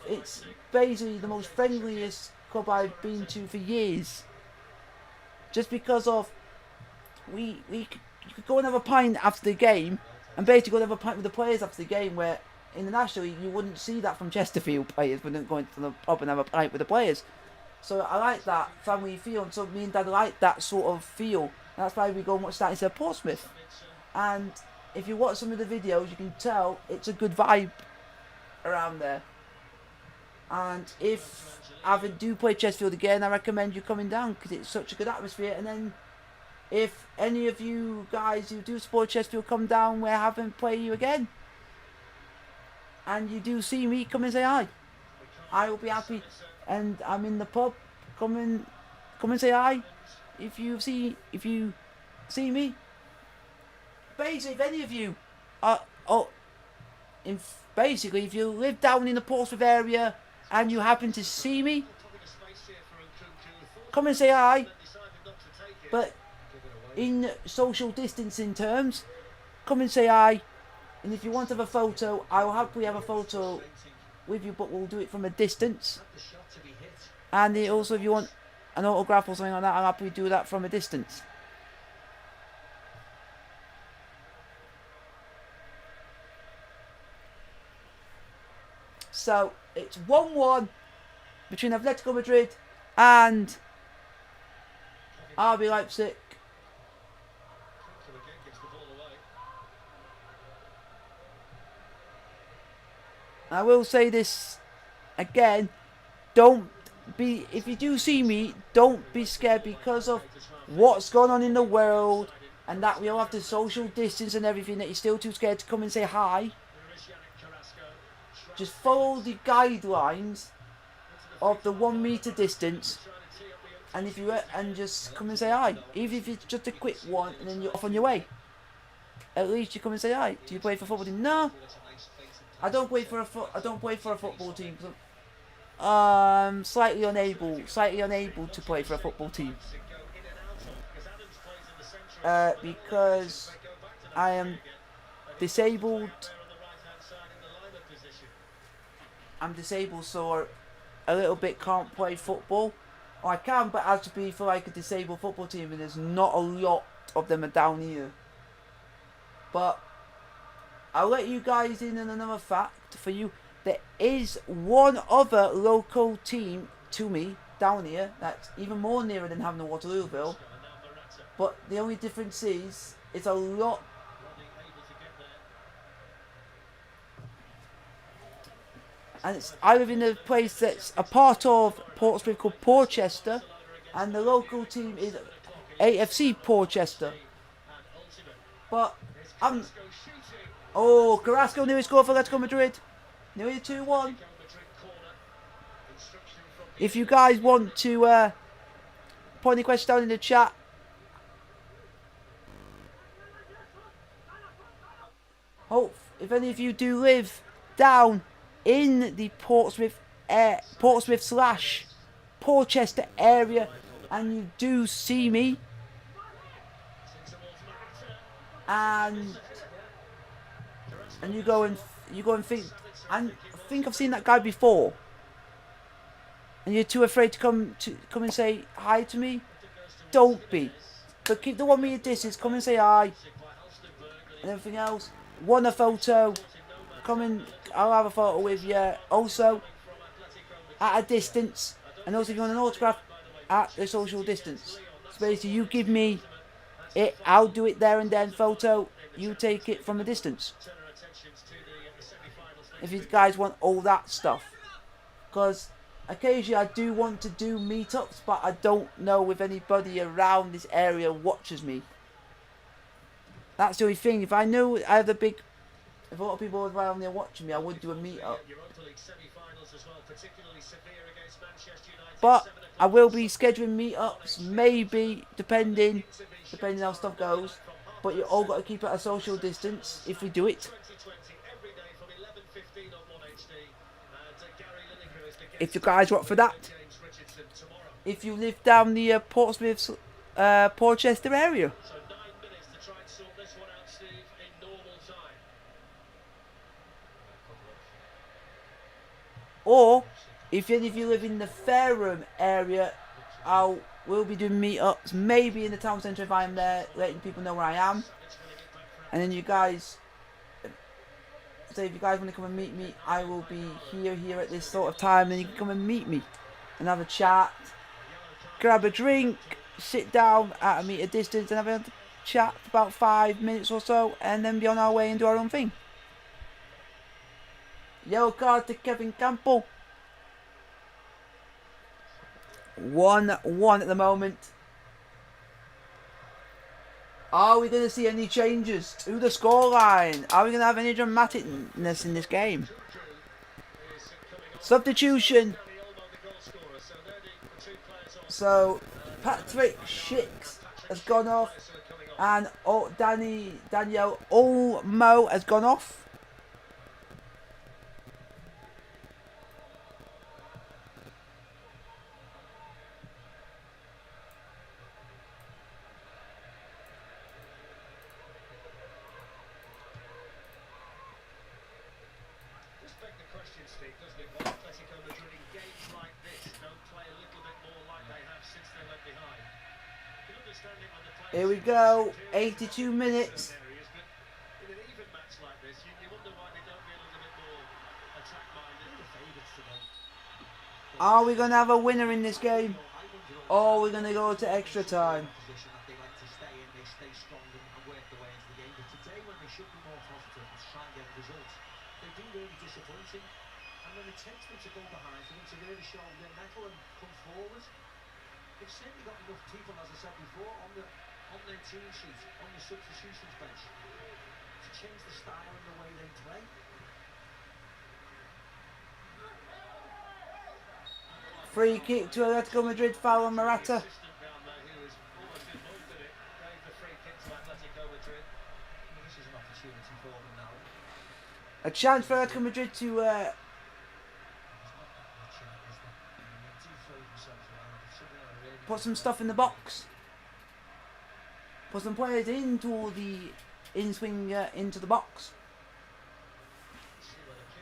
Speaker 1: it's basically the most friendliest club I've been to for years. Just because of you could go and have a pint after the game, and basically go and have a pint with the players after the game, where in the National you wouldn't see that from Chesterfield players. Wouldn't go into the pub and have a pint with the players. So I like that family feel, and so me and Dad like that sort of feel. That's why we go and watch that instead of Portsmouth. And if you watch some of the videos, you can tell it's a good vibe around there. And if Avon do play Chesterfield again, I recommend you coming down, because it's such a good atmosphere. And then if any of you guys who do support Chesterfield come down where Avon play you again, and you do see me, come and say hi. I will be happy. And I'm in the pub. Come and say hi. If you see me. Basically, if any of you if you live down in the Portsmouth area and you happen to see me, come and say hi. But in social distancing terms, come and say hi. And if you want to have a photo, I will happily have a photo with you, but we'll do it from a distance. And also, if you want an autograph or something like that, I'll happily do that from a distance. So it's 1-1 between Atletico Madrid and RB Leipzig. I will say this again, if you do see me, don't be scared because of what's going on in the world, and that we all have to social distance and everything, that you're still too scared to come and say hi. just follow the guidelines of the 1 meter distance, and if you and just come and say hi, even if it's just a quick one, and then you're off on your way. At least you come and say hi. Do you play for a football team? No, I don't play for a football team. Slightly unable to play for a football team. Because I am disabled. I'm disabled, so a little bit can't play football. I can, but it has to be for like a disabled football team, and there's not a lot of them down here. But I'll let you guys in on another fact for you. There is one other local team to me down here that's even more nearer than having a Waterlooville. But the only difference is it's a lot. And I live in a place that's a part of Portsmouth called Porchester, and the local team is AFC Porchester. But Carrasco nearly scored for Atletico Madrid. Nearly 2-1. If you guys want to put any questions down in the chat. Hope if any of you do live down in the Portsmouth / Porchester area, and you do see me, and you go and think, and think I've seen that guy before, and you're too afraid to come and say hi to me, don't be. But keep the 1 meter distance. Come and say hi, and everything else. Want a photo? Come and I'll have a photo with you. Also, at a distance, and also if you want an autograph, at the social distance. So basically, you give me it, I'll do it there and then. Photo, you take it from a distance. If you guys want all that stuff, because occasionally I do want to do meetups, but I don't know if anybody around this area watches me. That's the only thing. If I knew I have if a lot of people around there watching me, I would do a meetup. But I will be scheduling meetups, maybe depending how stuff goes. But you all got to keep it at a social distance if we do it. If you guys want for that, if you live down the Portsmouth, Porchester area. Or, if any of you live in the Fareham area, we'll be doing meetups, maybe in the town centre if I'm there, letting people know where I am. And then you guys, say if you guys want to come and meet me, I will be here at this sort of time, and you can come and meet me and have a chat, grab a drink, sit down at a meter distance and have a chat for about 5 minutes or so, and then be on our way and do our own thing. Yellow card to Kevin Campbell. 1-1 at the moment. Are we going to see any changes to the scoreline? Are we going to have any dramaticness in this game? Substitution. So, Patrick Schicks has gone off, and Daniel Olmo has gone off.
Speaker 2: Atletico Madrid in games like this don't play a little bit more like they have since they went behind. You can understand it when the players.
Speaker 1: Here we go, 82 minutes.
Speaker 2: In an even match like this, you wonder why they don't be a little bit more attack-minded.
Speaker 1: Are we going to have a winner in this game? Or are we going to go to extra time?
Speaker 3: And when it tempts them to go behind, for them to really show their mettle and come forward, they've certainly got enough people, as I said before, on their team sheet, on the substitutions bench, to change the style and the way they play.
Speaker 1: Free kick to Atletico Madrid, foul on Morata.
Speaker 2: Assistant down there who was almost involved in it gave the free kick to Atletico Madrid.
Speaker 3: Well, this is an opportunity for them now.
Speaker 1: A chance for Atletico Madrid to
Speaker 3: There's not that much in it, is there? I mean, they do throw themselves around. If somebody on a really
Speaker 1: put some stuff in the box. Put some players into the in-swing into the box.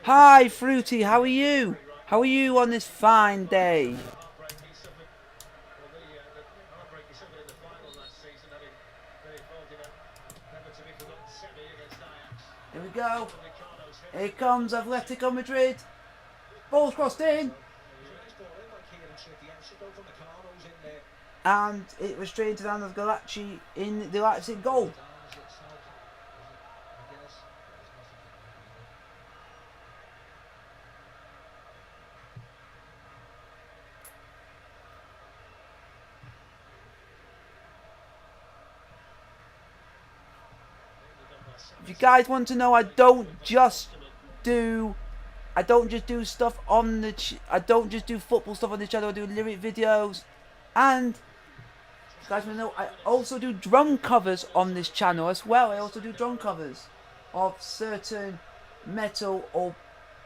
Speaker 1: Hi, Fruity. How are you? How are you on this fine day?
Speaker 2: Heartbreak he suffered, well, the heartbreak he suffered in the final last season, having been involved in a never-to-be-forgotten semi against Ajax.
Speaker 1: Here we go.
Speaker 2: Ricardo's hit.
Speaker 1: Here comes Atletico Madrid. Ball's crossed in.
Speaker 3: nice ball in like Kieran Trippier. Should go from the Carlos in there.
Speaker 1: And it was straight into the hand of Galacci in the Leipzig goal.
Speaker 3: Downs itself. I guess.
Speaker 1: If you guys want to know, I don't just do stuff on the I don't just do football stuff on the channel. I do lyric videos, and you guys want to know, I also do drum covers on this channel as well. I also do drum covers of certain metal or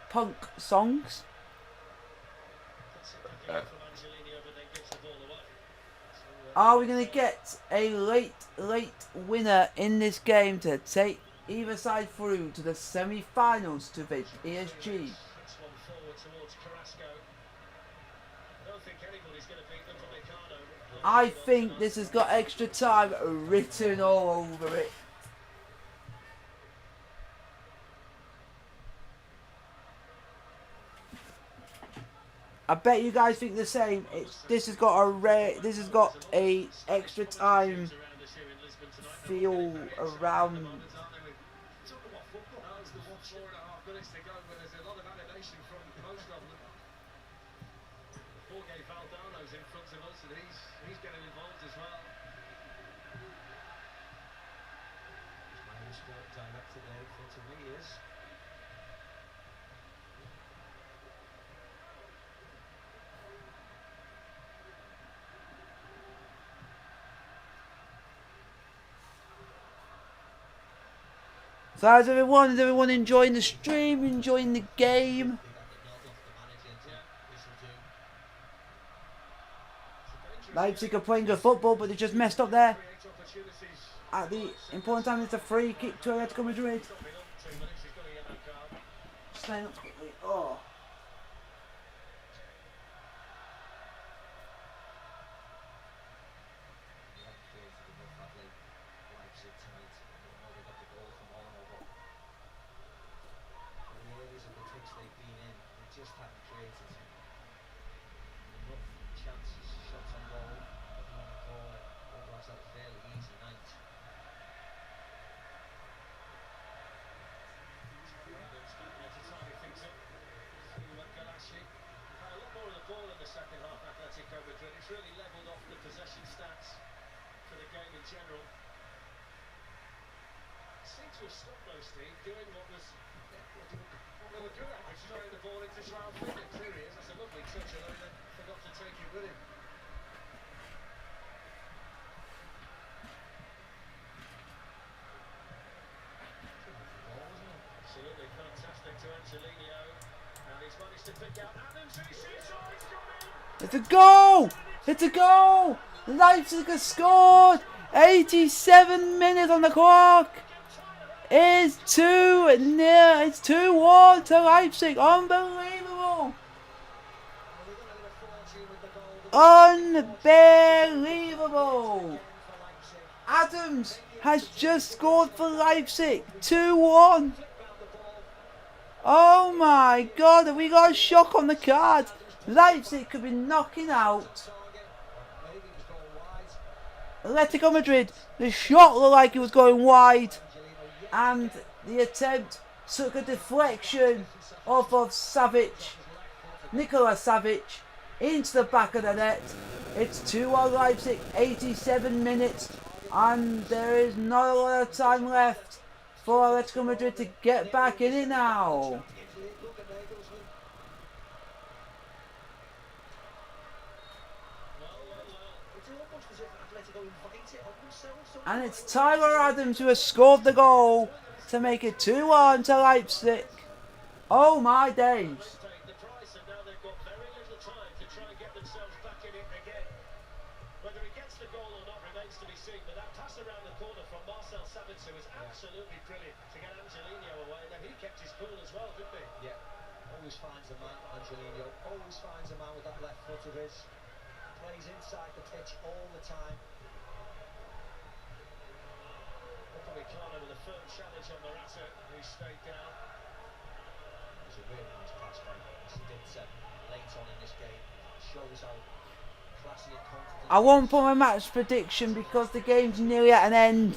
Speaker 1: punk songs. Are we going to get a late winner in this game to take either side through to the semi-finals to face PSG? I think this has got extra time written all over it. I bet you guys think the same. This has got a extra time feel around.
Speaker 2: He's getting involved as well.
Speaker 3: My new sport director there in front of me is.
Speaker 1: So how's everyone? Is everyone enjoying the stream? Enjoying the game? Leipzig are playing good football, but they just messed up there. At the important time, it's a free kick to Atletico Madrid. Staying up quickly. Oh.
Speaker 3: Just haven't created enough chances, shots on goal, whatever you want to call it. Otherwise, that's a fairly easy night.
Speaker 2: To tidy things up through Galacci. Had a lot more of the ball in the second half, Atletico Madrid. It's really levelled off the possession stats for the game in general. Seemed to have stopped though, Steve, doing what was what they were good at, which is throwing the ball into João Felix. There he is. That's a lovely touch, although they forgot to take it with him. Absolutely fantastic to Angelino, and he's managed to pick out Adams. He shoots, oh, it's gone in!
Speaker 1: It's a goal! It's a goal! Leipzig has scored! 87 minutes on the clock! It's 2-0. It's 2-1 to Leipzig. Unbelievable! Unbelievable! Adams has just scored for Leipzig. 2-1. Oh my God! Have we got a shock on the card? Leipzig could be knocking out Atletico Madrid. The shot looked like it was going wide, and the attempt took a deflection off of Nicolas Savic, into the back of the net. It's 2-1 Leipzig, 87 minutes, and there is not a lot of time left for Atletico Madrid to get back in it now.
Speaker 3: almost as if Atletico invite it on themselves.
Speaker 1: And it's Tyler Adams who has scored the goal to make it 2-1 to Leipzig. Oh my days.
Speaker 2: Paid the price, and now they've got very little time to try and get themselves back in it again. Whether he gets the goal or not remains to be seen, but that pass around the corner from Marcel Sabitzer was absolutely brilliant to get Angelino away. Now he kept his cool as well, didn't he?
Speaker 3: Yeah, always finds a man, Angelino. Always finds a man with that left foot of his. Plays inside the pitch all the time.
Speaker 2: Upamecano with a firm challenge on Morata, who stayed down.
Speaker 3: It was a really nice pass by Sabitzer late on in this game. Shows how classy and confident.
Speaker 1: I won't put my match prediction because the game's nearly at an end.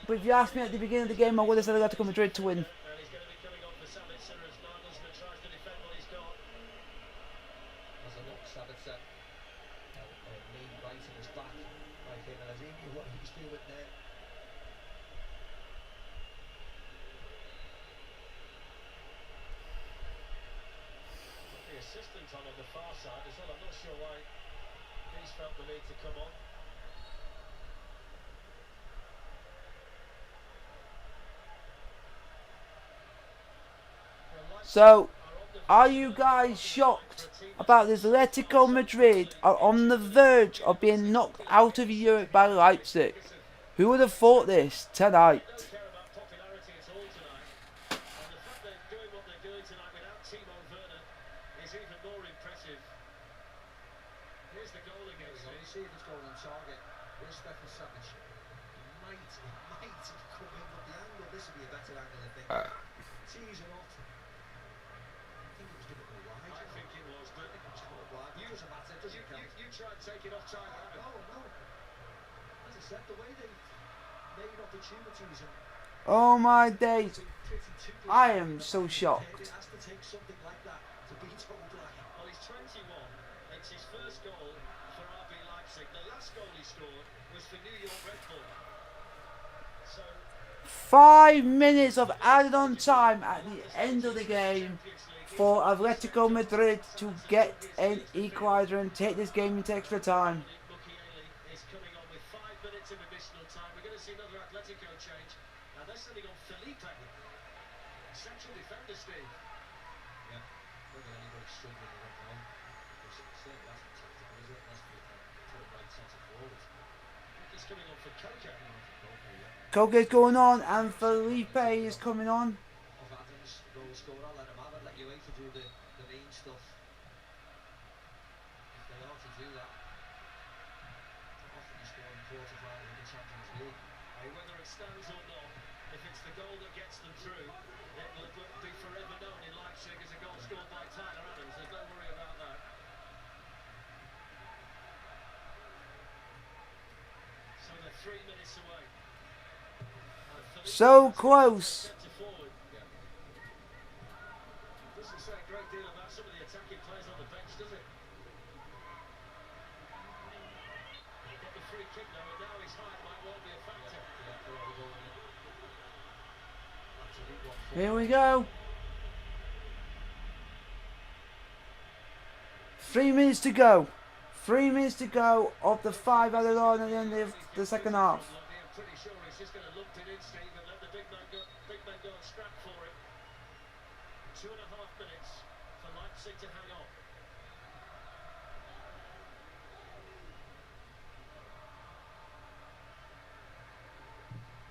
Speaker 1: But if you asked me at the beginning of the game, I would have said Atletico Madrid to win.
Speaker 2: And he's going to be coming on for Sabitzer as Nagelsmann tries to defend what he's got.
Speaker 3: There's a look, Sabitzer. Knee right in his back by him, and I think what he's doing there.
Speaker 2: The assistant on the far side as well. I'm not sure why he's felt the need to come on.
Speaker 1: So, are you guys shocked about this? Atletico Madrid are on the verge of being knocked out of Europe by Leipzig. Who would have thought this tonight?
Speaker 2: Don't care about popularity at all tonight. And the fact they're doing what they're doing tonight without Timo Werner is even more impressive. Here's the goal against
Speaker 3: You
Speaker 2: it.
Speaker 3: see if it's going on target. Here's Stefan Savic. Might have come in, but the angle, this would be a better angle, I think. Tees it off. I think it was going to go wide.
Speaker 2: I think it was, but
Speaker 3: It was going wide. It doesn't matter, does it?
Speaker 2: you try and take it off time.
Speaker 3: No. As I said, the way they made opportunities and
Speaker 1: Oh my days.
Speaker 3: pretty two.
Speaker 1: I am so shocked.
Speaker 3: It has to take something like that to beat Oblak.
Speaker 2: Well, he's 21. It's his first goal for RB Leipzig. The last goal he scored was for New York Red Bull. So
Speaker 1: 5 minutes of added on time at the end of the game for Atletico Madrid to get an equaliser and take this game into extra time.
Speaker 2: Mukiele is coming on with 5 minutes of additional time. We're going to see another Atletico change. Now they're sending on Felipe, central defender, Steve.
Speaker 3: Yeah, whether anybody's struggling, I don't know. It's certainly that's tactical, is it? That's put him right centre forward.
Speaker 2: He's coming on for Coca.
Speaker 1: Koke's going on and Felipe is coming on.
Speaker 3: Of Adams, goal scorer, let him have it, let you to do the main stuff. If they are to do that, often you score in quarter-finals in the Champions League.
Speaker 2: Hey, whether it stands or not, if it's the goal that gets them through, it will be forever known in Leipzig as a goal scored by Tyler Adams. There's no worry about that. So they're 3 minutes away.
Speaker 1: So close.
Speaker 2: Centre forward. Doesn't say a great deal about some of the attacking players on the bench, does it? Got the free kick now, and now his height might well be a factor.
Speaker 1: Here we go. 3 minutes to go. 3 minutes to go of the 5 added on at the end of the second half.
Speaker 2: I'm pretty sure he's just going to lump it in, Steve, and let the big man go and scrap for it. 2.5 minutes for Leipzig to hang on.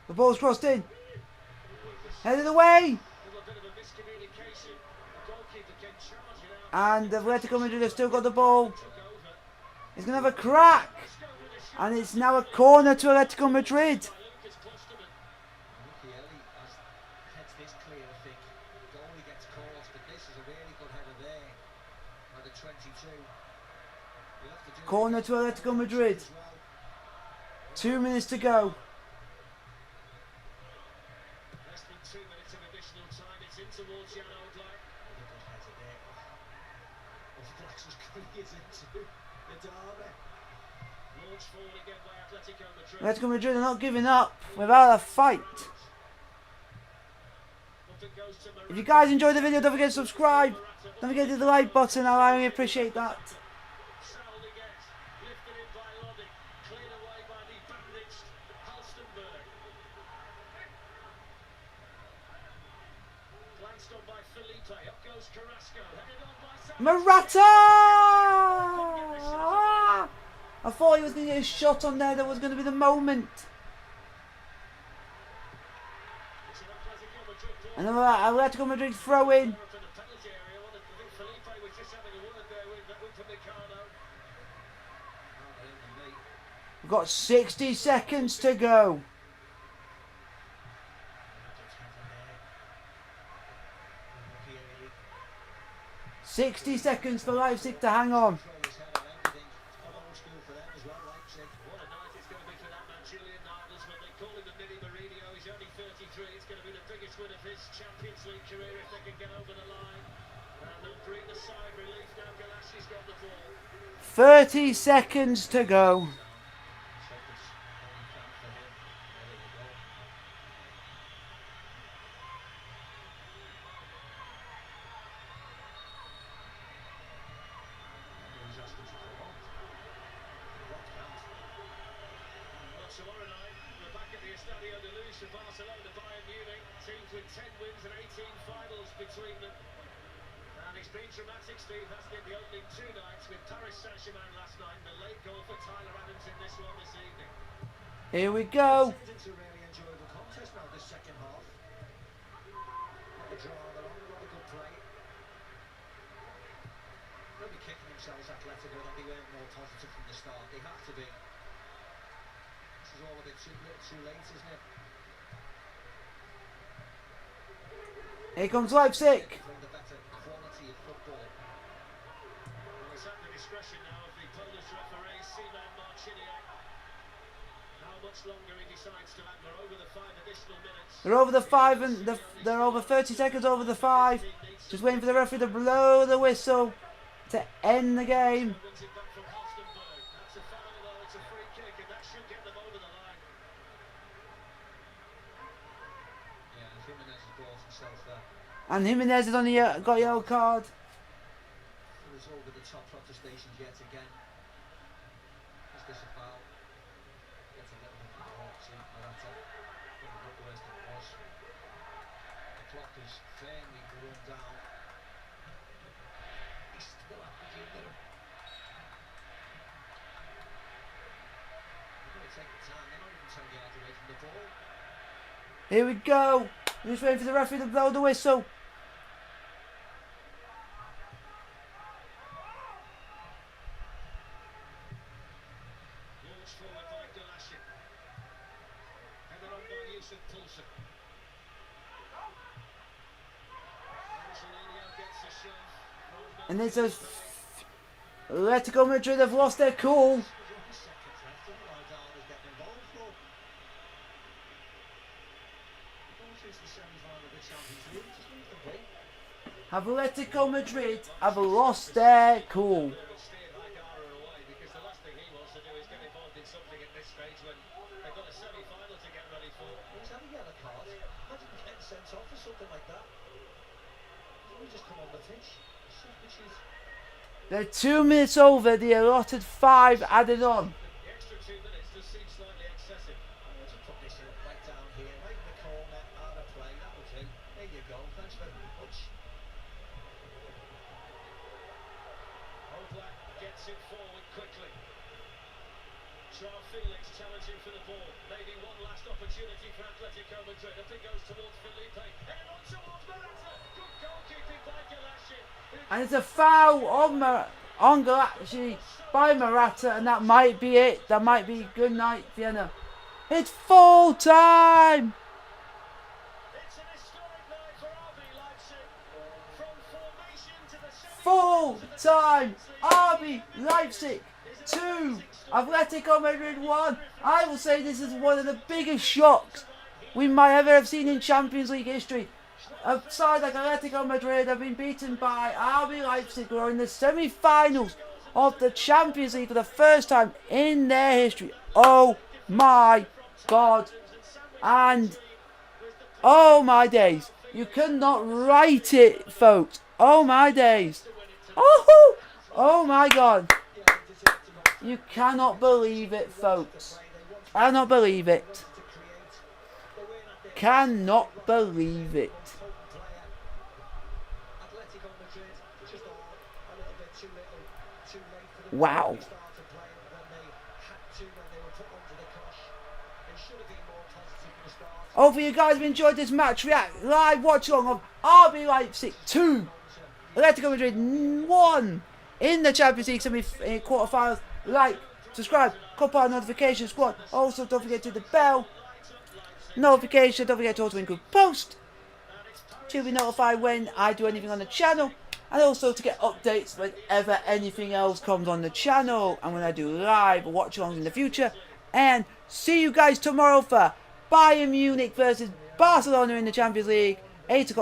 Speaker 1: The ball's crossed in. Headed away.
Speaker 2: Little bit of a miscommunication. The goalkeeper came charging out.
Speaker 1: And Atletico Madrid have still got the ball.
Speaker 2: Took over.
Speaker 1: He's going to have a crack. And it's now a corner to Atletico Madrid.
Speaker 2: Lucas Klosterman.
Speaker 3: Mukiele has heads this clear, I think. Goalie gets calls, but this is a really good header there by the 22. He'll have to do
Speaker 1: Corner to Atletico Madrid.
Speaker 3: as well.
Speaker 1: 2 minutes to go.
Speaker 2: Less than 2 minutes of additional time. It's in towards Jan Oblak.
Speaker 3: Really good header there. Oblak's as good as into the derby.
Speaker 2: Launched forward again by Atletico Madrid.
Speaker 1: Atletico Madrid are not giving up without a fight.
Speaker 2: Up it goes to
Speaker 1: If you guys enjoyed the video, don't forget to subscribe. Don't forget to hit the like button. I really appreciate that.
Speaker 2: Saul again. Bounced on by Felipe. Up goes Carrasco. Headed on by
Speaker 1: Morata! I thought he was going to get a shot on there. That was going to be the moment. And then Atletico Madrid throw in. We've got 60 seconds to go. 60 seconds for Leipzig to hang on.
Speaker 2: It's going to be the biggest win of his Champions League career if they can get over the line. And they'll bring the side relief now. Galashi's got the ball.
Speaker 1: 30 seconds to go.
Speaker 2: Tomorrow night, we're back at the Estadio de Luz for Barcelona, Bayern Munich. Teams with 10 wins and 18 finals between them. And it's been dramatic, Steve, hasn't it? The opening two nights with Paris Saint-Germain last night and the late goal for Tyler Adams in this one this evening.
Speaker 1: Here we go.
Speaker 3: It's a really enjoyable contest now, this second half. Not a drama, a lot of good play. They'll be kicking themselves, Atletico, that they weren't more positive from the start. They have to be. This is all a bit too late, isn't it?
Speaker 1: Here comes Leipzig.
Speaker 3: Playing the better quality of football.
Speaker 2: Well, it's at the discretion now of the Polish referee, Siman Marciniak. How much longer he decides to act. They're over the 5 additional minutes.
Speaker 1: They're over the 5 and they're over 30 seconds over the 5. Just waiting for the referee to blow the whistle to end the game.
Speaker 2: Wins it back from Halstenberg. That's a foul though, it's a free kick and that should get them over the line.
Speaker 3: Yeah, and Jimenez has brought himself there.
Speaker 1: And Jimenez is on the got a yellow card.
Speaker 3: It was over the top protestations yet again. Is this a foul? Gets a little bit more to Morata. Didn't look worse than it was. The clock is firmly run down. He's still averaging them. They're going to take the time. They're not even 10 yards away from the ball.
Speaker 1: Here we go. We're just waiting for the referee to blow the whistle.
Speaker 2: Launched forward by Galashin. Headed on by Yusuf Poulsen. Angelino gets a shove.
Speaker 1: And it says Atletico Madrid have lost their cool.
Speaker 3: There's only seconds left. Don't lie down and get involved, though. Going through to the semi-final of the Champions League. Just leave them be.
Speaker 1: Atletico Madrid have lost their cool.
Speaker 2: Steer Hagara away because the last thing he wants to do is get involved in something at this stage when they've got a semi-final to get ready for.
Speaker 3: He's had a yellow card. Imagine getting sent off for something like that. We just come on the pitch. Which is
Speaker 1: They're 2 minutes over the allotted 5 added on.
Speaker 2: The extra 2 minutes does seem slightly excessive.
Speaker 3: I'll just put this right down here, right in the corner, out of play. That was it. There you go. Thanks very much.
Speaker 2: Oblak gets it forward quickly. Joao Felix challenging for the ball. Maybe one last opportunity for Atletico Madrid. Up it goes towards Felipe. Headed on towards Morata. Good goalkeeping by Galashin.
Speaker 1: And it's a foul on Galaxy by Morata, and that might be it. That might be good night, Vienna. It's full time.
Speaker 2: It's an historic night for RB Leipzig. From formation to the
Speaker 1: Full time. RB Leipzig 2. Atletico Madrid 1. I will say this is one of the biggest shocks we might ever have seen in Champions League history. A side like Atletico Madrid have been beaten by RB Leipzig, who are in the semi-finals of the Champions League for the first time in their history. Oh my God. And oh my days. You cannot write it, folks. Oh my days. Oh my God. You cannot believe it, folks. I cannot believe it. Cannot believe it.
Speaker 2: too little, too late for them
Speaker 1: Wow.
Speaker 2: to start playing when they had to, when they were put onto the cosh. They should have been more positive from the start.
Speaker 1: Hopefully you guys have enjoyed this match react live watch along of RB Leipzig 2, Atletico Madrid 1 in the Champions League quarter-finals. Like, subscribe, Quartar notification squad. Also, don't forget to hit the bell notification. Don't forget to also include post to be notified when I do anything on the channel, and also to get updates whenever anything else comes on the channel and when I do live watch-alongs in the future. And see you guys tomorrow for Bayern Munich versus Barcelona in the Champions League, 8 o'clock